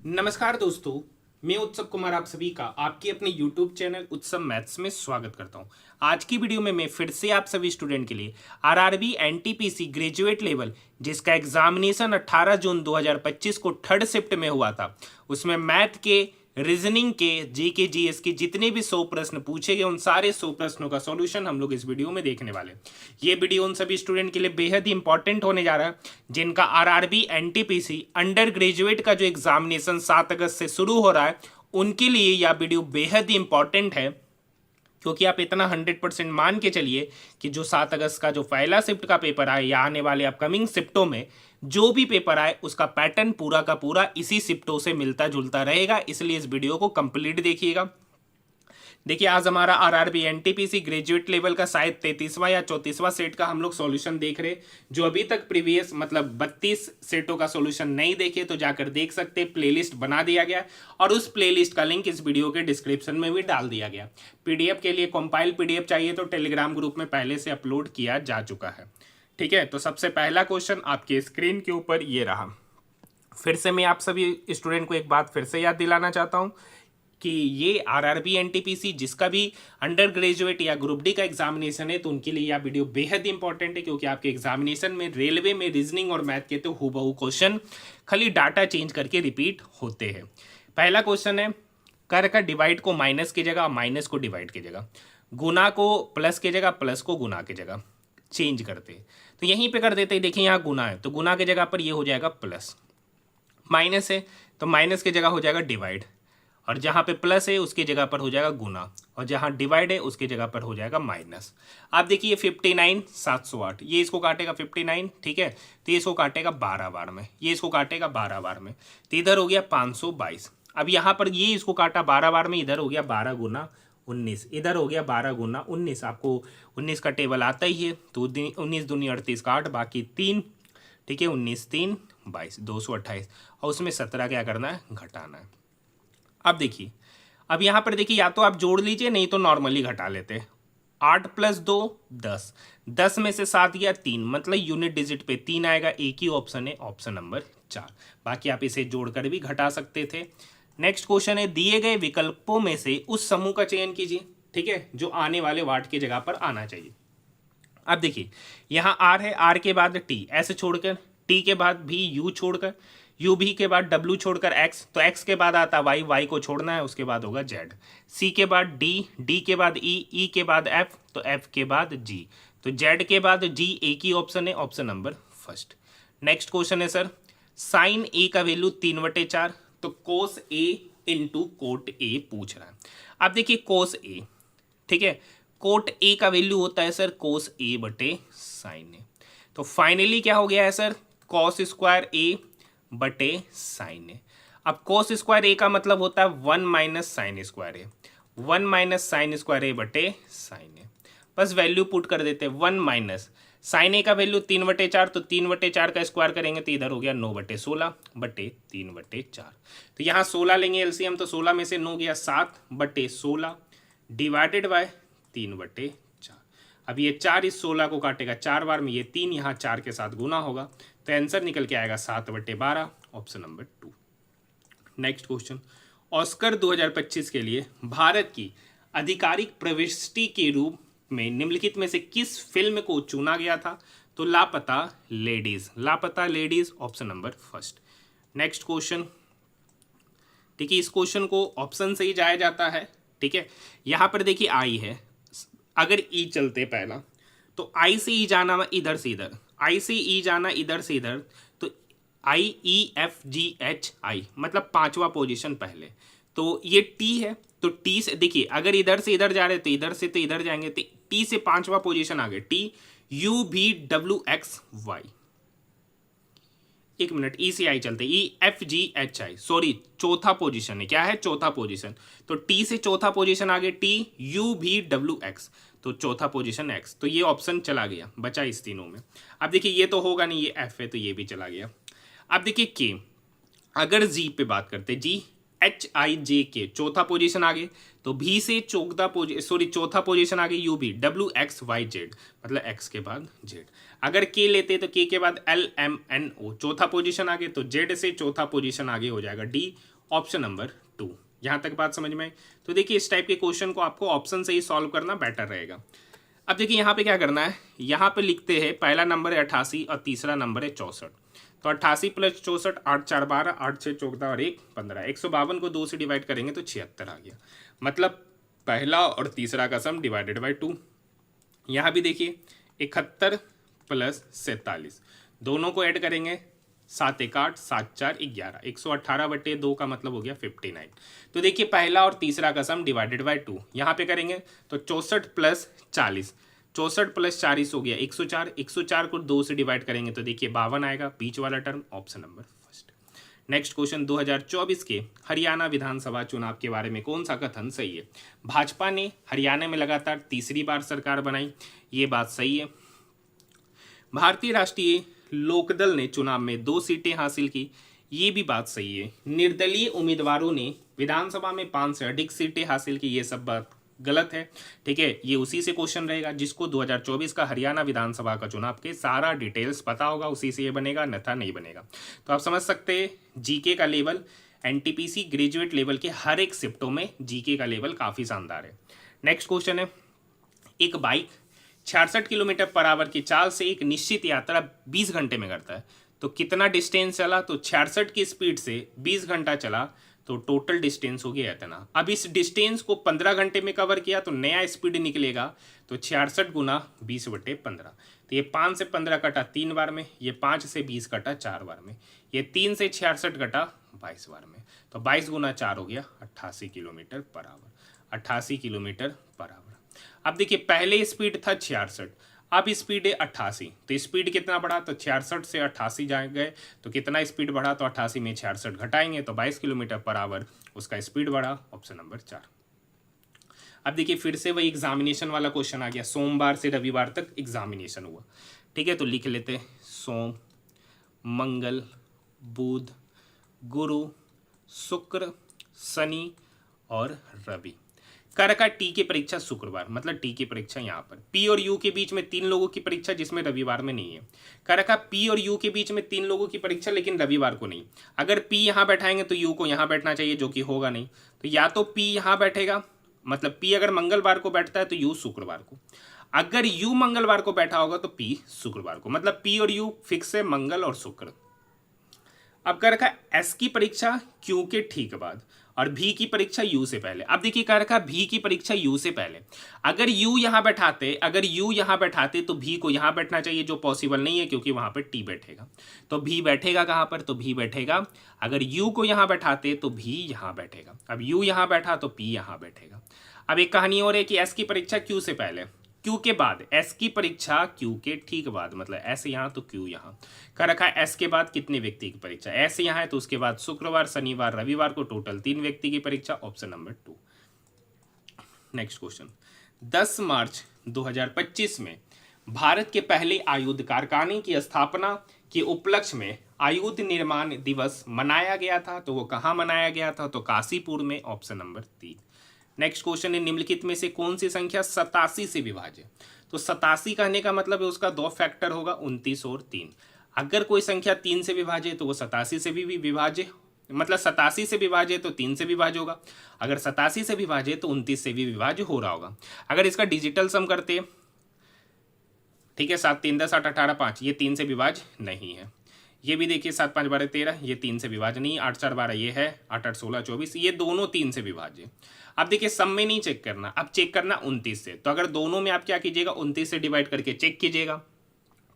नमस्कार दोस्तों, मैं उत्सव कुमार आप सभी का आपके अपने YouTube चैनल उत्सव मैथ्स में स्वागत करता हूं। आज की वीडियो में मैं फिर से आप सभी स्टूडेंट के लिए आरआरबी एनटीपीसी ग्रेजुएट लेवल जिसका एग्जामिनेशन 18 जून 2025 को थर्ड शिफ्ट में हुआ था, उसमें मैथ के, रीजनिंग के, जीके जीएस के जितने भी 100 प्रश्न पूछे गए उन सारे 100 प्रश्नों का सॉल्यूशन हम लोग इस वीडियो में देखने वाले। ये वीडियो उन सभी स्टूडेंट के लिए बेहद ही इंपॉर्टेंट होने जा रहा है जिनका आरआरबी एनटीपीसी अंडर ग्रेजुएट का जो एग्जामिनेशन 7 अगस्त से शुरू हो रहा है, उनके लिए यह वीडियो बेहद ही इंपॉर्टेंट है। क्योंकि आप इतना 100% मान के चलिए कि जो 7 अगस्त का जो पहला शिफ्ट का पेपर आए या आने वाले अपकमिंग शिफ्टों में जो भी पेपर आए उसका पैटर्न पूरा का पूरा इसी शिफ्टों से मिलता जुलता रहेगा, इसलिए इस वीडियो को कंप्लीट देखिएगा। देखिए, आज हमारा आरआरबी एनटीपीसी ग्रेजुएट लेवल का शायद 33वां या 34वां सेट का हम लोग सॉल्यूशन देख रहे। जो अभी तक प्रीवियस मतलब 32 सेटों का सॉल्यूशन नहीं देखे तो जाकर देख सकते, प्लेलिस्ट बना दिया गया और उस प्लेलिस्ट का लिंक इस वीडियो के डिस्क्रिप्शन में भी डाल दिया गया। पीडीएफ के लिए कंपाइल पीडीएफ चाहिए तो टेलीग्राम ग्रुप में पहले से अपलोड किया जा चुका है। ठीक है, तो सबसे पहला क्वेश्चन आपके स्क्रीन के ऊपर ये रहा। फिर से मैं आप सभी स्टूडेंट को एक बात फिर से याद दिलाना चाहता हूँ कि ये आरआरबी एनटीपीसी जिसका भी अंडर ग्रेजुएट या ग्रुप डी का एग्जामिनेशन है तो उनके लिए यह वीडियो बेहद इंपॉर्टेंट है, क्योंकि आपके एग्जामिनेशन में रेलवे में रीजनिंग और मैथ के तो हूबहू क्वेश्चन खाली डाटा चेंज करके रिपीट होते हैं। पहला क्वेश्चन है, कर का डिवाइड को माइनस की जगह, माइनस को डिवाइड की जगह, गुना को प्लस की जगह, प्लस को गुना की जगह चेंज करते हैं। तो यहीं पे कर देते हैं। देखिए यहाँ गुना है तो गुना की जगह पर ये हो जाएगा प्लस, माइनस है तो माइनस की जगह हो जाएगा डिवाइड, और जहाँ पे प्लस है उसकी जगह पर हो जाएगा गुना, और जहाँ डिवाइड है उसकी जगह पर हो जाएगा माइनस। आप देखिए 59 708, ये इसको काटेगा 59, ठीक है, तो ये इसको काटेगा 12 बार में, ये इसको काटेगा 12 बार में, तो इधर हो गया 522। अब यहाँ पर ये इसको काटा 12 बार में, इधर हो गया 12 गुना 19, इधर हो गया 12 गुना 19। आपको 19 का टेबल आता ही है, तो 19 दूनी 38 का 8 बाकी 3, ठीक है, 19 3 22 228, और उसमें 17 क्या करना है, घटाना है। अब देखिए, अब यहाँ पर देखिए या तो आप जोड़ लीजिए नहीं तो नॉर्मली घटा लेते हैं। 8 + 2 10, 10 में से 7 गया 3, मतलब यूनिट डिजिट पे 3 आएगा। एक ही ऑप्शन है, ऑप्शन नंबर 4। बाकी आप इसे जोड़कर भी घटा सकते थे। नेक्स्ट क्वेश्चन है, दिए गए विकल्पों में से उस समूह का चयन कीजिए, ठीक है, जो आने वाले वाट की जगह पर आना चाहिए। अब देखिए यहाँ आर है, आर के बाद टी ऐसे छोड़कर, टी के बाद भी यू छोड़कर, यू भी के बाद डब्ल्यू छोड़कर एक्स, तो एक्स के बाद आता वाई, वाई को छोड़ना है, उसके बाद होगा जेड, सी के बाद डी, डी के बाद ई, ई के बाद एफ, तो एफ के बाद जी, तो जेड के बाद जी एक ही ऑप्शन है, option number first. Next question है सर, साइन ए का वैल्यू 3/4, तो कोस ए इंटू कोट ए पूछ रहा है। अब देखिए कोस ए, ठीक है, कोट ए का वैल्यू होता है सर कोस ए बटे साइन ए, तो फाइनली क्या हो गया है सर, कॉस स्क्वायर ए बटे साइन ए। अब कॉस स्क्वायर ए का मतलब होता है 1 माइनस साइन स्क्वायर ए, 1 माइनस साइन स्क्वायर ए बटे साइन ए। बस वैल्यू पुट कर देते हैं, 1 माइनस साइन ए का वैल्यू 3/4, तो 3/4 का स्क्वायर करेंगे तो इधर हो गया 9/16 बटे 3/4। तो यहाँ 16 लेंगे एलसीएम, तो 16 में से 9 गया 7/16 डिवाइडेड बाय 3/4। अब ये 4 इस 16 को काटेगा 4 बार में, ये 3 यहाँ 4 के साथ गुना होगा, तो आंसर निकल के आएगा 7/12, option number 2। Next question, Oscar 2025 के लिए भारत की आधिकारिक प्रविष्टि के रूप में निम्नलिखित में से किस फिल्म को चुना गया था, तो लापता लेडीज, लापता ladies, option number first. Next question, देखिए इस क्वेश्चन को ऑप्शन से ही जाया जाता है, ठीक है। यहाँ पर देखिए आई है, अगर ई चलते पहला तो आई से ई जाना इधर से इधर, आई से ई जाना इधर से इधर, तो आई ई एफ जी एच आई मतलब 5वां पोजीशन पहले, तो ये टी है, तो टी से देखिए अगर इधर से इधर जा रहे तो इधर से तो इधर जाएंगे, तो टी से 5वां पोजीशन आ गए, टी यू भी डब्ल्यू एक्स वाई, एक मिनट, ई से आई चलते, ई एफ जी एच आई, सॉरी चौथा पोजीशन है, क्या है चौथा पोजीशन, तो टी से चौथा पोजीशन आ गए, टी यू भी डब्ल्यू एक्स, तो चौथा पोजीशन एक्स, तो ये ऑप्शन चला गया, बचा इस तीनों में। अब देखिए ये तो होगा नहीं, ये एफ है तो ये भी चला गया। अब देखिए के, अगर जी पे बात करते, जी एच आई जे के चौथा पोजीशन आ गए, तो भी से चौथा पोजीशन आ गई यू भी डब्ल्यू एक्स वाई जेड, मतलब एक्स के बाद जेड। अगर के लेते तो के बाद एल एम एन ओ चौथा पोजीशन आ गए, तो जेड से चौथा पोजीशन आगे हो जाएगा डी, ऑप्शन नंबर 2। यहाँ तक बात समझ में आई? तो देखिए इस टाइप के क्वेश्चन को आपको ऑप्शन से ही सॉल्व करना बेटर रहेगा। अब देखिए यहाँ पे क्या करना है, यहाँ पे लिखते हैं पहला नंबर है 88 और तीसरा नंबर है 64। तो 88 प्लस 64, 8 4 12, 8 6 14 और 1 15। 152 को 2 से डिवाइड करेंगे तो 76 आ गया। मतलब पहला और तीसरा का सम डिवाइडेड बाई 2। यहाँ भी देखिए 71 प्लस 47, दोनों को ऐड करेंगे 7 1 8, 7 4 11, 118/2 का मतलब हो गया 59। तो देखिए पहला और तीसरा का सम डिवाइडेड बाई 2 यहाँ पे करेंगे तो 64 प्लस 40, 64 प्लस 40 हो गया 104। 104 को 2 से डिवाइड करेंगे तो देखिए 52 आएगा, बीच वाला term, option number first. Next question, 2024 के हरियाणा विधानसभा चुनाव के बारे में कौन सा कथन सही है? भाजपा ने हरियाणा में लगातार तीसरी बार सरकार बनाई, ये बात सही है। भारतीय राष्ट्रीय लोकदल ने चुनाव में 2 सीटें हासिल की, ये भी बात सही है। निर्दलीय उम्मीदवारों ने विधानसभा में 5 से अधिक सीटें हासिल की, ये सब बात गलत है। ठीक है, ये उसी से क्वेश्चन रहेगा जिसको 2024 का हरियाणा विधानसभा का चुनाव के सारा डिटेल्स पता होगा, उसी से ये बनेगा, अन्यथा नहीं बनेगा। तो आप समझ सकते हैं जीके का लेवल एनटीपीसी ग्रेजुएट लेवल के हर एक शिफ्टों में जीके का लेवल काफ़ी शानदार है। नेक्स्ट क्वेश्चन है, एक बाइक 66 किलोमीटर पर आवर की चाल से एक निश्चित यात्रा 20 घंटे में करता है, तो कितना डिस्टेंस चला? तो 66 की स्पीड से 20 घंटा चला तो टोटल डिस्टेंस हो गया इतना। अब इस डिस्टेंस को 15 घंटे में कवर किया तो नया स्पीड निकलेगा, तो 66 गुना 20/15। तो ये 5 से 15 कटा 3 बार में, ये 5 से 20 कटा 4 बार में, ये 3 से 66 कटा 22 बार में, तो 22 गुना 4 हो गया 88 kilometre per hour. 88 kilometre per hour. अब देखिए पहले स्पीड था 66, अब स्पीड है 88, तो स्पीड कितना बढ़ा? तो 66 से 88 जा गए तो कितना स्पीड बढ़ा? तो 88 में 66 घटाएंगे तो 22 किलोमीटर पर आवर उसका स्पीड बढ़ा, ऑप्शन नंबर 4। अब देखिए फिर से वही एग्जामिनेशन वाला क्वेश्चन आ गया, सोमवार से रविवार तक एग्जामिनेशन हुआ। ठीक है, तो लिख लेते सोम, मंगल, बुध, गुरु, शुक्र, शनि और रवि। कर का टी की परीक्षा शुक्रवार, मतलब टी की परीक्षा यहाँ पर। पी और यू के बीच में 3 लोगों की परीक्षा जिसमें रविवार में नहीं है। कर का पी और यू के बीच में 3 लोगों की परीक्षा लेकिन रविवार को नहीं। अगर पी यहाँ बैठाएंगे तो यू को यहाँ बैठना चाहिए, जो कि होगा नहीं। तो या तो पी यहाँ बैठेगा, मतलब पी अगर मंगलवार को बैठता है तो यू शुक्रवार को, अगर यू मंगलवार को बैठा होगा तो पी शुक्रवार को, मतलब पी और यू फिक्स है, मंगल और शुक्र। अब कर रखा एस की परीक्षा क्यू के ठीक बाद और भी की परीक्षा यू से पहले। अब देखिए कर रखा भी की परीक्षा यू से पहले, अगर यू यहाँ बैठाते तो भी को यहाँ बैठना चाहिए, जो पॉसिबल नहीं है क्योंकि वहां पे टी बैठेगा। तो भी बैठेगा कहाँ पर? तो भी बैठेगा, अगर यू को यहाँ बैठाते तो भी यहाँ बैठेगा। अब यू यहाँ बैठा तो पी यहाँ बैठेगा। अब एक कहानी और है कि एस की परीक्षा क्यू से पहले, क्यू के बाद, एस की परीक्षा क्यू के ठीक बाद, मतलब एस यहाँ तो क्यू यहाँ। कर रखा है एस के बाद कितने व्यक्ति की परीक्षा? एस यहाँ है तो उसके बाद शुक्रवार, शनिवार, रविवार को टोटल 3 व्यक्ति की परीक्षा, ऑप्शन नंबर 2। नेक्स्ट क्वेश्चन, 10 मार्च 2025 में भारत के पहले आयुध कारखाने की स्थापना के उपलक्ष्य में आयुध निर्माण दिवस मनाया गया था, तो वो कहाँ मनाया गया था? तो काशीपुर में, ऑप्शन नंबर 3। नेक्स्ट क्वेश्चन है, निम्नलिखित में से कौन सी संख्या 87 से विभाज्य? तो 87 कहने का मतलब है उसका 2 फैक्टर होगा, 29 और 3। अगर कोई संख्या 3 से विभाज्य है तो वो 87 से भी विभाज्य, मतलब 87 से विभाज्य तो 3 से विभाज्य होगा, अगर 87 से विभाज्य तो 29 से भी विभाज्य हो रहा होगा। अगर इसका डिजिटल सम करते, ठीक है, 7 3 10 8 18 5, ये 3 से विभाज्य नहीं है। ये भी देखिए 7 5 12 13, ये 3 से विभाज्य नहीं। 8 4 12 ये है, 8 8 16 24, ये दोनों 3 से विभाज्य। अब देखिए सम में नहीं चेक करना, अब चेक करना 29 से। तो अगर दोनों में आप क्या कीजिएगा, 29 से डिवाइड करके चेक कीजिएगा।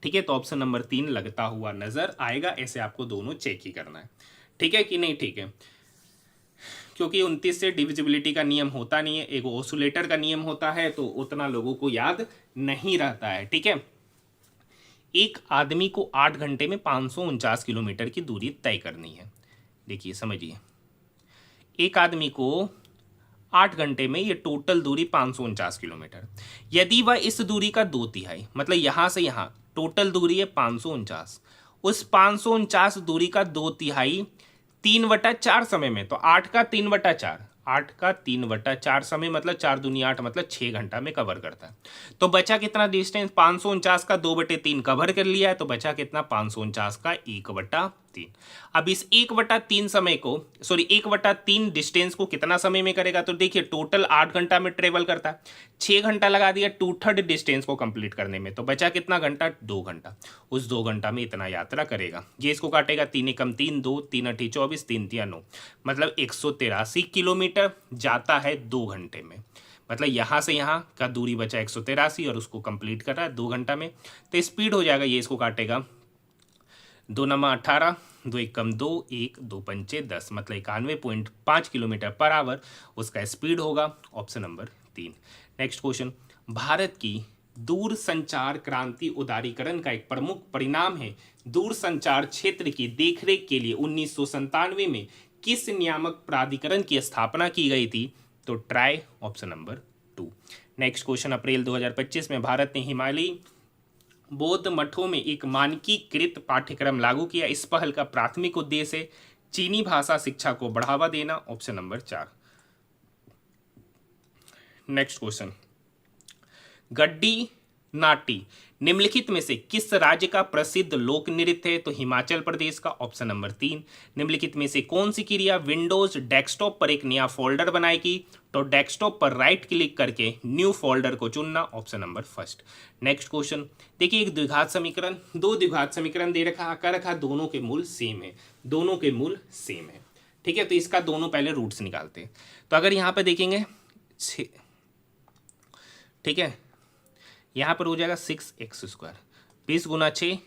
ठीक है, तो ऑप्शन नंबर 3 लगता हुआ नजर आएगा। ऐसे आपको दोनों चेक ही करना है, ठीक है कि नहीं? ठीक है, क्योंकि 29 से डिविजिबिलिटी का नियम होता नहीं है, एक ऑसिलेटर का नियम होता है, तो उतना लोगों को याद नहीं रहता है। ठीक है, एक आदमी को 8 घंटे में 549 किलोमीटर की दूरी तय करनी है। देखिए समझिए, एक आदमी को 8 घंटे में ये टोटल दूरी 549 किलोमीटर, यदि वह इस दूरी का 2/3, मतलब यहाँ से यहाँ टोटल दूरी है 549, उस 549 दूरी का 2/3 3/4 समय में, तो 8 का 3/4, 8 का 3/4 समय मतलब 4 दूनी 8, मतलब 6 घंटा में कवर करता है। तो बचा कितना डिस्टेंस? 549 का 2/3 कवर कर लिया है, तो बचा कितना? 549 का 1/3। 3। अब इस 1/3 समय को, सॉरी 1/3 डिस्टेंस को कितना समय में करेगा, तो देखिए टोटल 8 घंटा में ट्रेवल करता है, 6 घंटा लगा दिया 2/3 डिस्टेंस को कंप्लीट करने में, तो बचा कितना घंटा, 2 घंटा। उस 2 घंटा में इतना यात्रा करेगा। ये इसको काटेगा, 3 एकम 3, 2, 3 अठी 24, 3 तिया 9, मतलब 183 किलोमीटर जाता है 2 घंटे में। मतलब यहाँ से यहाँ का दूरी बचा 183 और उसको कंप्लीट कर रहा है 2 घंटा में। तो स्पीड हो जाएगा, ये इसको काटेगा, 2 नमा 18, 2 एकम 2, 1 2 पंचे 10, मतलब 91.5 किलोमीटर पर आवर उसका स्पीड होगा। Option number 3। Next question, Bharat की दूर संचार क्रांति उदारीकरण का एक प्रमुख परिणाम है दूर संचार क्षेत्र की देखरेख के लिए 1997 में किस नियामक प्राधिकरण की स्थापना की गई थी, तो TRAI, option number 2। Next question, अप्रैल 2025 में भारत ने हिमालयी बौद्ध मठों में एक मानकीकृत पाठ्यक्रम लागू किया। इस पहल का प्राथमिक उद्देश्य है चीनी भाषा शिक्षा को बढ़ावा देना। Option number 4। नेक्स्ट क्वेश्चन, गड्डी नाटी निम्नलिखित में से किस राज्य का प्रसिद्ध लोक नृत्य है, तो हिमाचल प्रदेश का। Option number 3। निम्नलिखित में से कौन सी क्रिया विंडोज डेस्कटॉप पर एक नया फोल्डर बनाएगी, तो डेस्कटॉप पर राइट क्लिक करके न्यू फोल्डर को चुनना। Option number 1। नेक्स्ट क्वेश्चन, देखिए एक द्विघात समीकरण, दो द्विघात समीकरण दे रखा, कर रखा, दोनों के मूल सेम है, दोनों के मूल सेम है, ठीक है। तो इसका दोनों पहले रूट्स निकालते हैं। तो अगर यहाँ पर देखेंगे, ठीक है, यहाँ पर हो जाएगा 6x², 20 गुना 6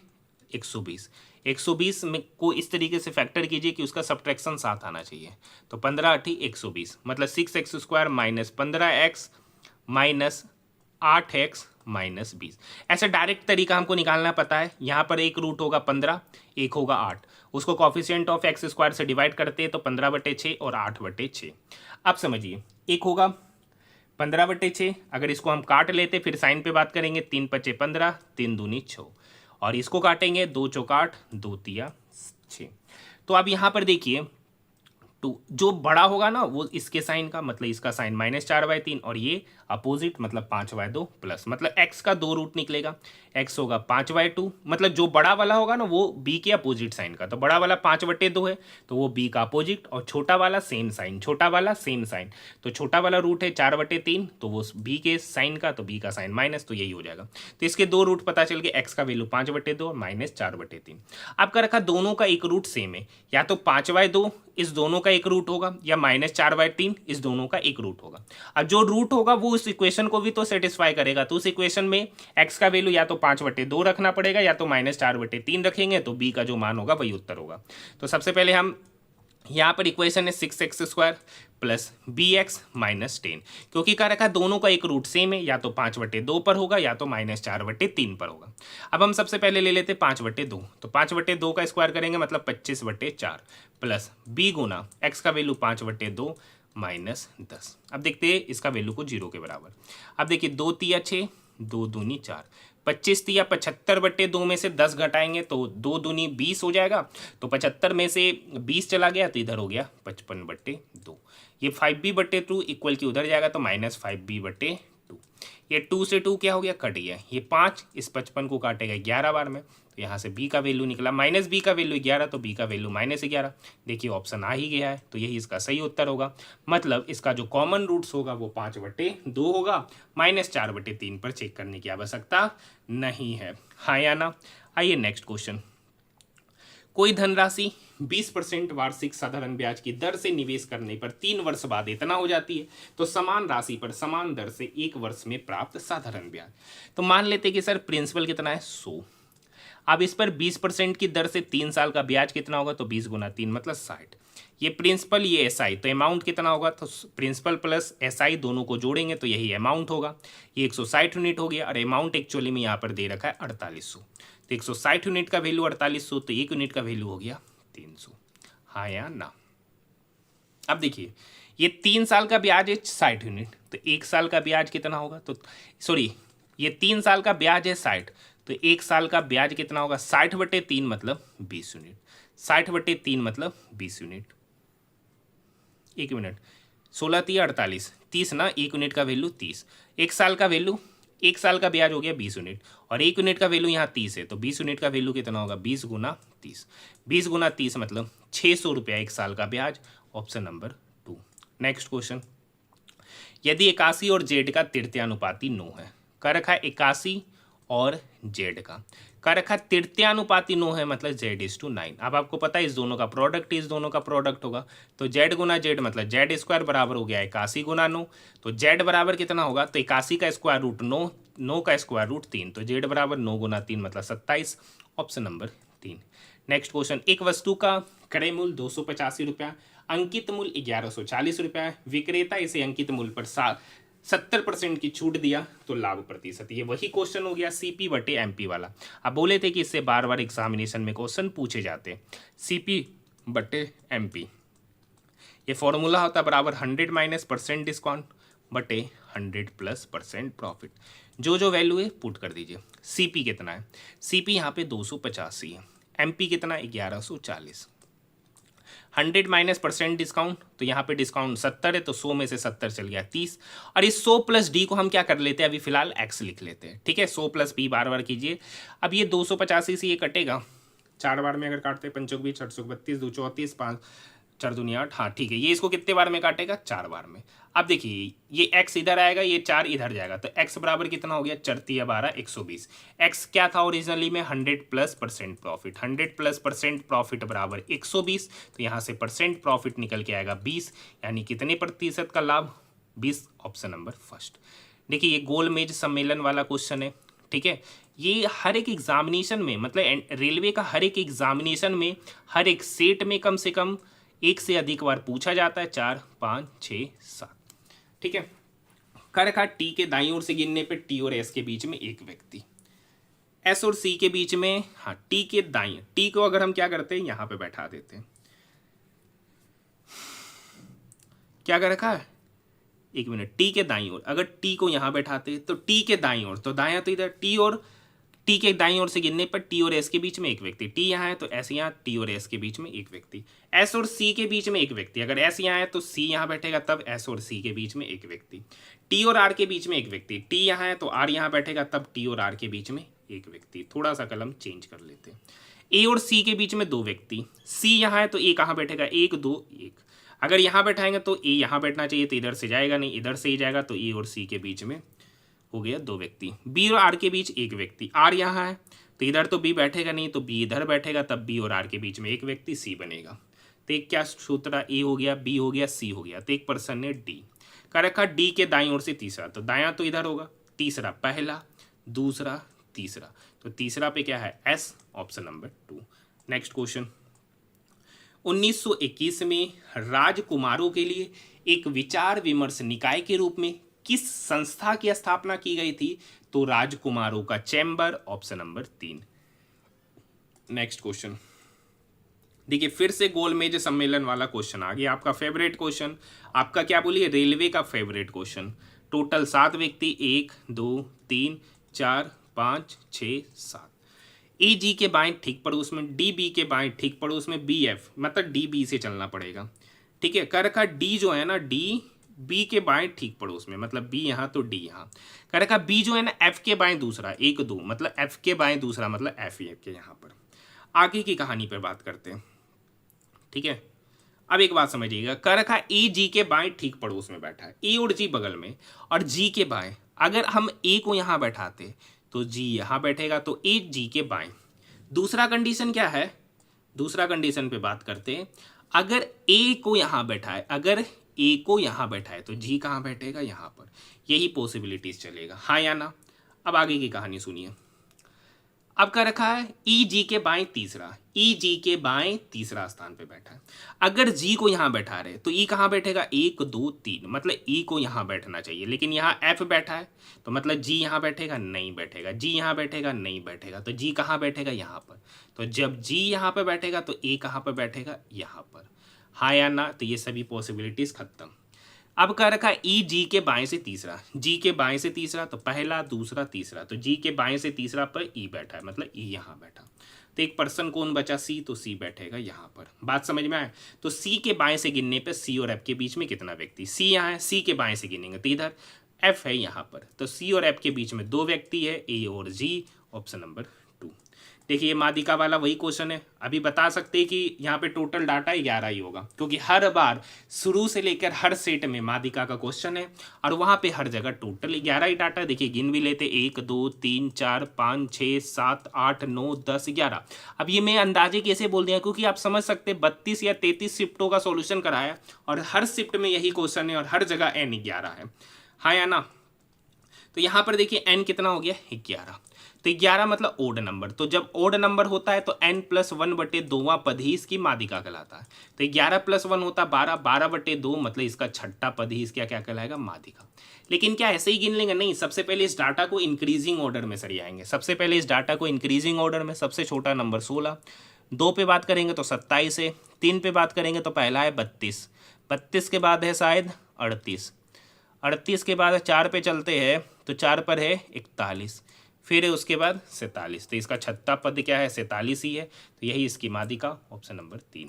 120, 120 में को इस तरीके से फैक्टर कीजिए कि उसका सब्ट्रैक्शन साथ आना चाहिए। तो 15 अठी 120, मतलब 6x² minus 15x minus 8x minus 20। ऐसा डायरेक्ट तरीका हमको निकालना पता है। यहाँ पर एक रूट होगा 15, एक होगा 8, उसको कॉफिशिएंट ऑफ x² से डिवाइड करते हैं तो 15/6 और 8/6। अब समझिए, एक होगा 15/6, अगर इसको हम काट लेते फिर साइन पे बात करेंगे, 3 5 15, 3 दूनी 6, और इसको काटेंगे 2 चौक 8, 2 तिया 6। तो अब यहाँ पर देखिए, तो जो बड़ा होगा ना वो इसके साइन का, मतलब इसका साइन -4/3, और ये अपोजिट मतलब 5/2 प्लस, मतलब x का 2 रूट निकलेगा, x होगा 5/2, मतलब जो बड़ा वाला होगा ना वो b के अपोजिट साइन का, तो बड़ा वाला 5/2 है तो वो b का अपोजिट, और छोटा वाला सेम साइन, छोटा वाला सेम साइन, तो छोटा वाला रूट है 4/3, तो वो b के साइन का, तो b का साइन माइनस, तो यही हो जाएगा। तो इसके 2 रूट पता चल गए, x का वैल्यू 5/2 और -4/3। आपका रखा दोनों का एक रूट सेम है, या तो 5/2 इस दोनों का एक रूट होगा, या -4/3 इस दोनों का एक रूट होगा। अब जो रूट होगा वो उस इक्वेशन को भी तो सेटिस्फाई करेगा, तो उस इक्वेशन में x का वैल्यू या तो 5/2 रखना पड़ेगा, या तो -4/3 रखेंगे, तो b का जो मान होगा वही उत्तर होगा। तो सबसे पहले हम यहाँ पर इक्वेशन है 6x² प्लस bx माइनस 10, क्योंकि क्या रखा दोनों का एक रूट सेम है, या तो 5/2 पर होगा या तो -4/3 पर होगा। अब हम सबसे पहले ले लेते 5/2, तो 5/2 का स्क्वायर करेंगे मतलब 25/4 प्लस b गुना x का वैल्यू 5/2 माइनस 10। अब देखते हैं इसका वैल्यू को 0 के बराबर। अब देखिए 2 तिया 6, 2 दूनी 4, 25 तिया 75/2 में से 10 घटाएंगे तो 2 दूनी 20 हो जाएगा, तो 75 में से 20 चला गया तो इधर हो गया 55/2। ये 5b/2 इक्वल की उधर जाएगा तो -5b/2। ये 2 से 2 क्या हो गया, कट गया। ये 5 इस 55 को काटेगा 11 बार में, तो यहाँ से b का वैल्यू निकला -b का वैल्यू 11, तो b का वैल्यू -11। देखिए ऑप्शन आ ही गया है, तो यही इसका सही उत्तर होगा। मतलब इसका जो कॉमन रूट्स होगा वो 5/2 होगा, -4/3 पर चेक करने की आवश्यकता नहीं है। हाँ या ना। आइए नेक्स्ट क्वेश्चन, कोई धनराशि 20% वार्षिक साधारण ब्याज की दर से निवेश करने पर 3 वर्ष बाद इतना हो जाती है, तो समान राशि पर समान दर से 1 वर्ष में प्राप्त साधारण ब्याज। तो मान लेते कि सर प्रिंसिपल कितना है 100, अब इस पर 20% की दर से 3 साल का ब्याज कितना होगा, तो 20 गुना 3 मतलब 60। ये प्रिंसिपल ये SI, तो अमाउंट कितना होगा, तो प्रिंसिपल प्लस SI दोनों को जोड़ेंगे तो यही अमाउंट होगा। ये 160 यूनिट हो गया, और अमाउंट एक्चुअली में यहाँ पर दे रखा है 4800, तो 160 यूनिट का वैल्यू 4800, तो 1 यूनिट का वैल्यू हो गया 300। हाँ या ना। अब देखिए ये 3 साल का ब्याज है 60 यूनिट, तो 1 साल का ब्याज कितना होगा, तो सॉरी ये 3 साल का ब्याज है 60, तो 1 साल का ब्याज कितना होगा, 60/3 मतलब 20 यूनिट, 60/3 मतलब 20 यूनिट। 1 मिनट, 16 3 48, 30 ना, 1 यूनिट का वैल्यू 30, 1 साल का वैल्यू 1 साल का ब्याज हो गया 20 यूनिट और 1 यूनिट का वैल्यू यहाँ 30 है, तो 20 यूनिट का वैल्यू कितना होगा 20 गुना 30। 20 गुना 30 मतलब 600 रुपया 1 साल का ब्याज, ऑप्शन नंबर 2। नेक्स्ट क्वेश्चन, यदि 81 और जेड का तृतीयानुपाती 9 है, कर रखा है 81 और जेड का, कर रखा तृतीयानुपाती 9 है मतलब Z:9। अब आपको पता है इस दोनों का प्रोडक्ट, इस दोनों का प्रोडक्ट होगा, तो Z गुना जेड मतलब Z² बराबर हो गया 81 गुना 9, तो Z बराबर कितना होगा, तो 81 का स्क्वायर रूट 9, 9 का स्क्वायर रूट 3, तो Z बराबर 9 गुना 3 मतलब 27, ऑप्शन नंबर 3। नेक्स्ट क्वेश्चन, एक वस्तु का क्रय मूल्य 285 रुपया, अंकित मूल्य 1140 रुपया है, विक्रेता इसे अंकित मूल्य पर 70% की छूट दिया तो लाभ प्रतिशत। ये वही क्वेश्चन हो गया CP बटे MP वाला। अब बोले थे कि इससे बार बार एग्जामिनेशन में क्वेश्चन पूछे जाते। CP बटे MP, ये फॉर्मूला होता बराबर 100 माइनस % डिस्काउंट बटे 100 प्लस % प्रॉफिट। जो जो वैल्यू है पुट कर दीजिए। CP कितना है, CP यहाँ पे 285 है, MP कितना 1140, 100 माइनस % डिस्काउंट, तो यहाँ पे डिस्काउंट 70 है तो 100 में से 70 चल गया 30, और इस 100 प्लस डी को हम क्या कर लेते हैं, अभी फिलहाल x लिख लेते हैं, ठीक है। 100 प्लस पी बार बार कीजिए। अब ये 285 से ये कटेगा, 4 बार में अगर काटते हैं, 5 20 8 32 2 34 5 4 दूनी 8, हाँ ठीक है। ये इसको कितने बार में काटेगा, 4 बार में। अब देखिए ये x इधर आएगा, ये 4 इधर जाएगा, तो x बराबर कितना हो गया 4 × 12 120। x क्या था ओरिजिनली में 100 प्लस % प्रॉफिट, 100 प्लस % प्रॉफिट बराबर 120, तो यहाँ से % प्रॉफिट निकल के आएगा 20, यानी कितने प्रतिशत का लाभ 20, ऑप्शन नंबर फर्स्ट। देखिए ये गोलमेज सम्मेलन वाला क्वेश्चन है, ठीक है। ये हर एक एग्जामिनेशन में, मतलब रेलवे का हर एक एग्जामिनेशन में, हर एक सेट में कम से कम एक से अधिक बार पूछा जाता है, 4 5 6 7, ठीक है। कर रखा टी के दाईं ओर से गिनने पे टी और एस के बीच में एक व्यक्ति, एस और सी के बीच में, हाँ टी के दाईं, टी को अगर हम क्या करते हैं यहां पे बैठा देते हैं, क्या कर रखा है, एक मिनट, टी के दाईं ओर अगर टी को यहां बैठाते तो टी के दाईं ओर, तो दायां तो इधर, टी और टी के दाईं ओर से गिनने पर टी और एस के बीच में एक व्यक्ति, टी यहाँ है तो एस यहाँ, टी और एस के बीच में एक व्यक्ति, एस और सी के बीच में एक व्यक्ति, अगर एस यहाँ है तो सी यहाँ बैठेगा, तब एस और सी के बीच में एक व्यक्ति, टी और आर के बीच में एक व्यक्ति, टी यहाँ है तो आर यहाँ बैठेगा, तब टी और आर के बीच में एक व्यक्ति। थोड़ा सा कलम चेंज कर लेते हैं। ए और सी के बीच में 2 व्यक्ति, सी यहाँ है तो ए कहाँ बैठेगा, 1 2 1, अगर यहाँ बैठाएंगे तो ए यहाँ बैठना चाहिए, तो इधर से जाएगा नहीं, इधर से ही जाएगा, तो ए और सी के बीच में हो गया 2 व्यक्ति। बी और आर के बीच एक व्यक्ति, आर यहाँ है तो इधर तो बी बैठेगा नहीं, तो बी इधर बैठेगा, तब बी और आर के बीच में एक व्यक्ति, सी बनेगा। तो एक क्या सूत्र, ए हो गया, बी हो गया, सी हो गया, तो एक पर्सन ने डी कर रखा। डी के दाईं ओर से तीसरा, तो दायां तो इधर होगा, तीसरा पहला, दूसरा तीसरा, तो तीसरा पे क्या है S, option number 2। Next question, 1921 में राजकुमारों के लिए एक विचार विमर्श निकाय के रूप में किस संस्था की स्थापना की गई थी, तो राजकुमारों का chamber, option number 3। Next question, देखिए फिर से गोलमेज सम्मेलन वाला क्वेश्चन आ गया, आपका फेवरेट क्वेश्चन, आपका क्या बोलिए रेलवे का फेवरेट क्वेश्चन। टोटल 7 व्यक्ति, 1 2 3 4 5 6 7, ए जी के बाएं ठीक पड़ोस में, डी बी के बाएं ठीक पड़ोस में, बी एफ, मतलब डी बी से चलना पड़ेगा, ठीक है। कर रखा डी जो है ना, डी बी के बाएं ठीक पड़ोस में, मतलब बी यहाँ तो डी यहाँ। कर रखा बी जो है ना एफ के बाएं दूसरा, 1 2, मतलब एफ के बाएं दूसरा, मतलब एफ के यहाँ पर। आगे की कहानी पर बात करते हैं, ठीक है। अब एक बात समझिएगा, कर रखा ए जी के बाएं ठीक पड़ोस में बैठा है, ए और जी बगल में, और जी के बाएं, अगर हम ए को यहाँ बैठाते तो जी यहाँ बैठेगा, तो ए जी के बाएं। दूसरा कंडीशन क्या है, दूसरा कंडीशन पे बात करते हैं, अगर ए को यहाँ बैठाए, अगर ए को यहाँ बैठाए तो जी कहाँ बैठेगा, यहाँ पर। यही पॉसिबिलिटीज चलेगा, हाँ या ना। अब आगे की कहानी सुनिए। अब क्या रखा है, ई जी के बाएं तीसरा, ई जी के बाएं तीसरा स्थान पे बैठा है। अगर जी को यहाँ बैठा रहे तो ई कहाँ बैठेगा, 1 2 3, मतलब ई को यहाँ बैठना चाहिए, लेकिन यहाँ एफ बैठा है तो मतलब जी यहाँ बैठेगा, नहीं बैठेगा, जी यहाँ बैठेगा, नहीं बैठेगा, तो जी कहाँ बैठेगा, यहाँ पर। तो जब जी यहाँ पर बैठेगा तो ए कहाँ पर बैठेगा, यहाँ पर, हाँ या ना। तो ये सभी पॉसिबिलिटीज खत्म। अब क्या रखा, ई जी के बाएं से तीसरा, जी के बाएं से तीसरा, तो पहला दूसरा तीसरा, तो जी के बाएं से तीसरा पर ई बैठा है, मतलब ई यहाँ बैठा, तो एक पर्सन कौन बचा, सी, तो सी बैठेगा यहाँ पर। बात समझ में आए। तो सी के बाएं से गिनने पे सी और एफ के बीच में कितना व्यक्ति, सी यहाँ है, सी के बाएं से गिनेंगे तो इधर, एफ है यहाँ पर, तो सी और एफ के बीच में 2 व्यक्ति है, ए और जी, ऑप्शन नंबर 2। देखिए ये मादिका वाला वही क्वेश्चन है। अभी बता सकते हैं कि यहाँ पे टोटल डाटा 11 ही होगा, क्योंकि हर बार शुरू से लेकर हर सेट में मादिका का क्वेश्चन है और वहाँ पे हर जगह टोटल 11 ही डाटा। देखिए गिन भी लेते, 1 2 3 4 5 6 7 8 9 10 11। अब ये मैं अंदाजे कैसे बोल दिया, क्योंकि आप समझ सकते 32 या 33 शिफ्टों का सोल्यूशन कराया और हर शिफ्ट में यही क्वेश्चन है और हर जगह n 11 है, हाँ या ना। तो यहाँ पर देखिए n कितना हो गया, 11। तो 11 मतलब ओड नंबर, तो जब ओड नंबर होता है तो n+1/2वां पद ही इसकी मादिका कहलाता है। तो 11 + 1 होता है 12, 12/2 मतलब इसका छठा पद ही इसका क्या कहलाएगा, मादिका। लेकिन क्या ऐसे ही गिन लेंगे, नहीं, सबसे पहले इस डाटा को इंक्रीजिंग ऑर्डर में सरियाएंगे। सबसे पहले इस डाटा को इंक्रीजिंग ऑर्डर में, सबसे छोटा नंबर 16, 2 पे बात करेंगे तो 27 है, 3 पे बात करेंगे तो पहला है 32, 32 के बाद है शायद 38, 38 के बाद 4 पे चलते हैं तो 4 पर है 41, फिर है उसके बाद 47। तो इसका छठा पद क्या है, 47 ही है, तो यही इसकी मादिका, ऑप्शन नंबर 3।